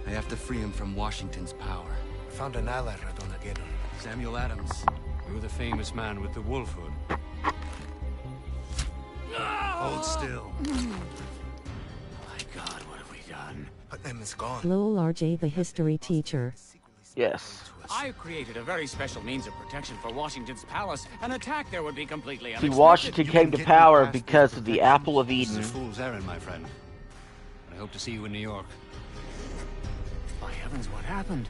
I have to free him from Washington's power. I found an ally, Radonagero. Samuel Adams. You're the famous man with the wolf hood. Hold still. My God, what have we done? Putnam is gone. Lowell RJ, the history teacher. Yes. I created a very special means of protection for Washington's palace. An attack there would be completely See, unexpected. Washington came to power because of the Apple of This is Eden. a fool's errand, my friend. I hope to see you in New York. By heavens, what happened?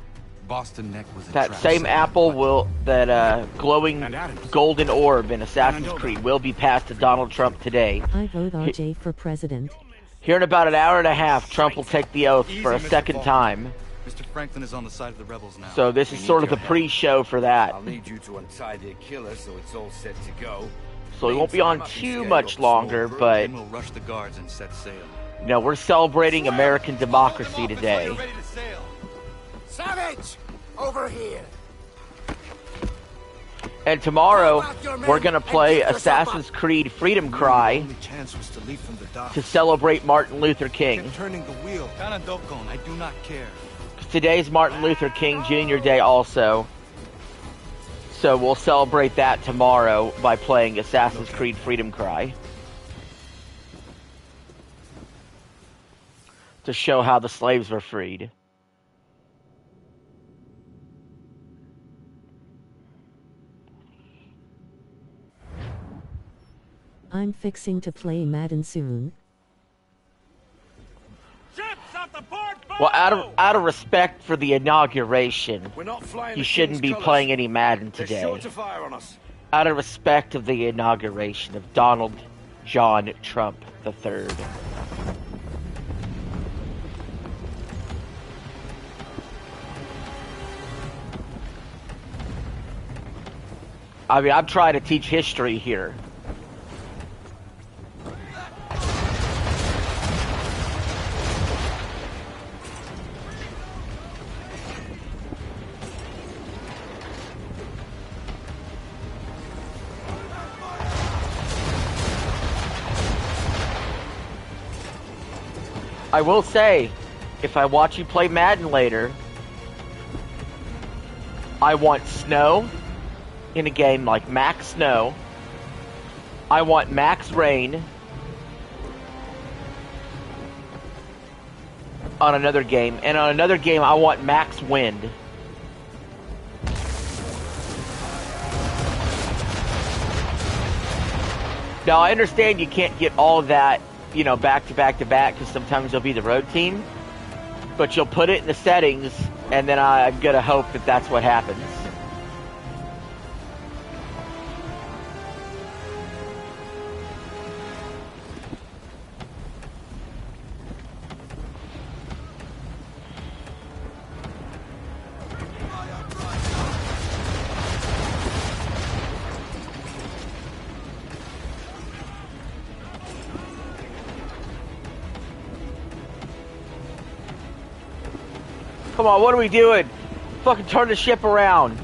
Boston Neck was a That trap same set apple by- will, that glowing golden orb in Assassin's Creed will be passed to Donald Trump today. I vote RJ for president. Here in about an hour and a half, Trump will take the oath for a Easy, Mr. second Falk. time. Mr. Franklin is on the side of the rebels now. So this is sort of the pre-show for that. I'll need you to untie the killer so it's all set to go. So we won't be on too much longer, but Then we'll rush the guards and set sail. you know, we're celebrating American democracy today. Savage! Over here! And tomorrow, we're gonna play Assassin's Creed Freedom Cry The chance was to leave from the dock. to celebrate Martin Luther King. Kept turning the wheel. Kanandokon, I do not care. Today's Martin Luther King Jr. Day also. So we'll celebrate that tomorrow by playing Assassin's Creed Freedom Cry. To show how the slaves were freed. I'm fixing to play Madden soon. Well, out of respect for the inauguration, We're not flying you the shouldn't King's be colours. playing any Madden They're today. sure to fire on us. Out of respect of the inauguration of Donald John Trump III. I mean, I'm trying to teach history here. I will say, if I watch you play Madden later, I want snow in a game like max snow. I want max rain on another game. And on another game, I want max wind. Now, I understand you can't get all of that, you know, back to back to back, because sometimes you'll be the road team. But you'll put it in the settings, and then I'm going to hope that that's what happens. Come on, what are we doing? Fucking turn the ship around.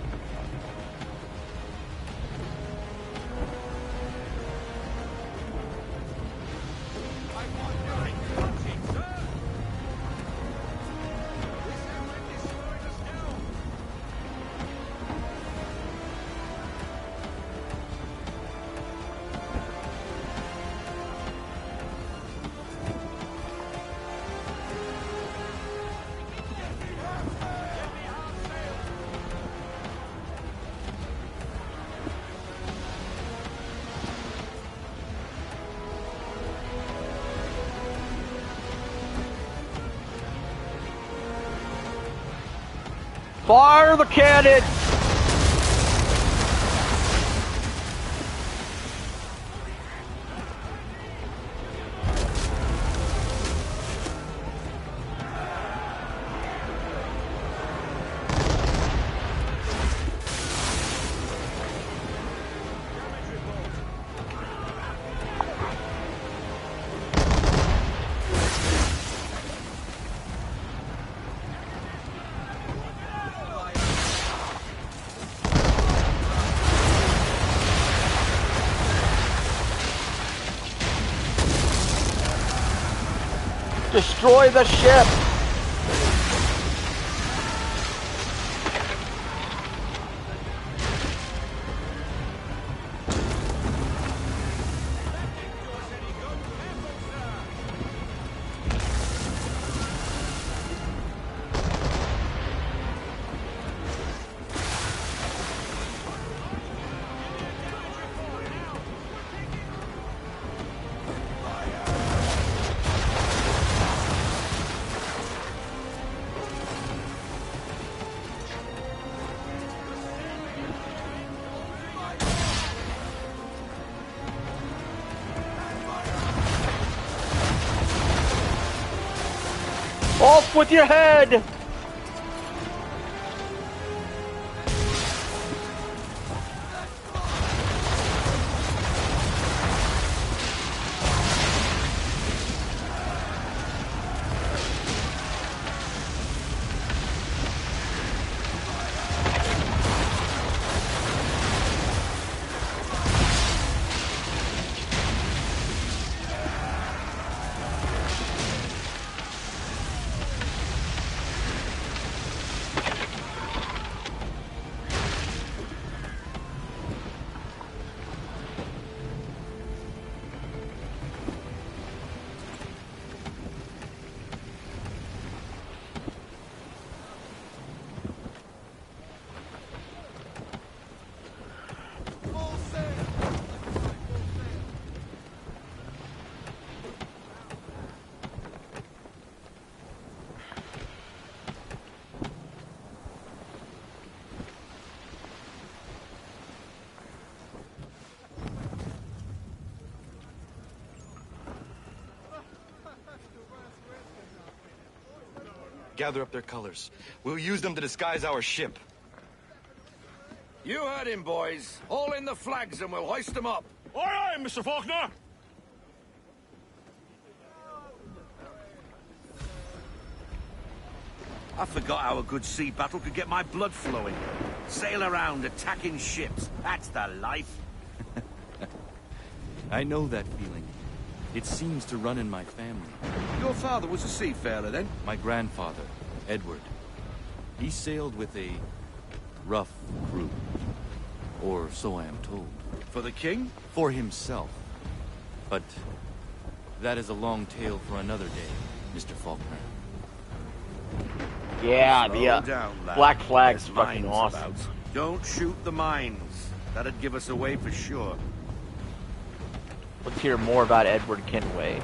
Fire the cannon! Destroy the ship! Off with your head! Gather up their colors. We'll use them to disguise our ship. You heard him, boys. Haul in the flags and we'll hoist them up. Aye, aye, Mr. Faulkner. I forgot how a good sea battle could get my blood flowing. Sail around, attacking ships. That's the life. I know that feeling. It seems to run in my family. Your father was a seafarer, then? My grandfather, Edward. He sailed with a rough crew. Or so I am told. For the king? For himself. But that is a long tale for another day, Mr. Faulkner. Yeah, Slow the down, lad. Black Flag's There's fucking mines awesome. about. Don't shoot the mines. That'd give us away for sure. Let's hear more about Edward Kenway.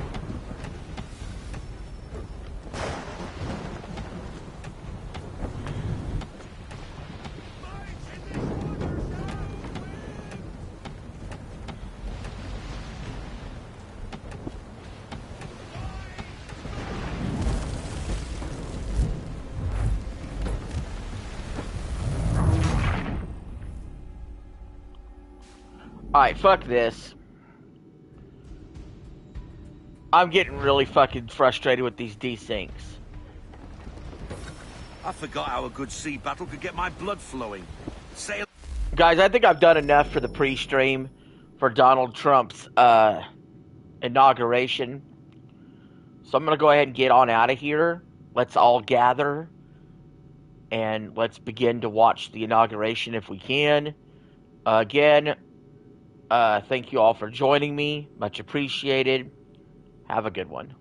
Alright, fuck this. I'm getting really fucking frustrated with these desyncs. I forgot how a good sea battle could get my blood flowing. Sail. Guys, I think I've done enough for the pre-stream for Donald Trump's inauguration. So I'm going to go ahead and get on out of here. Let's all gather. And let's begin to watch the inauguration if we can. Again, thank you all for joining me. Much appreciated. Have a good one.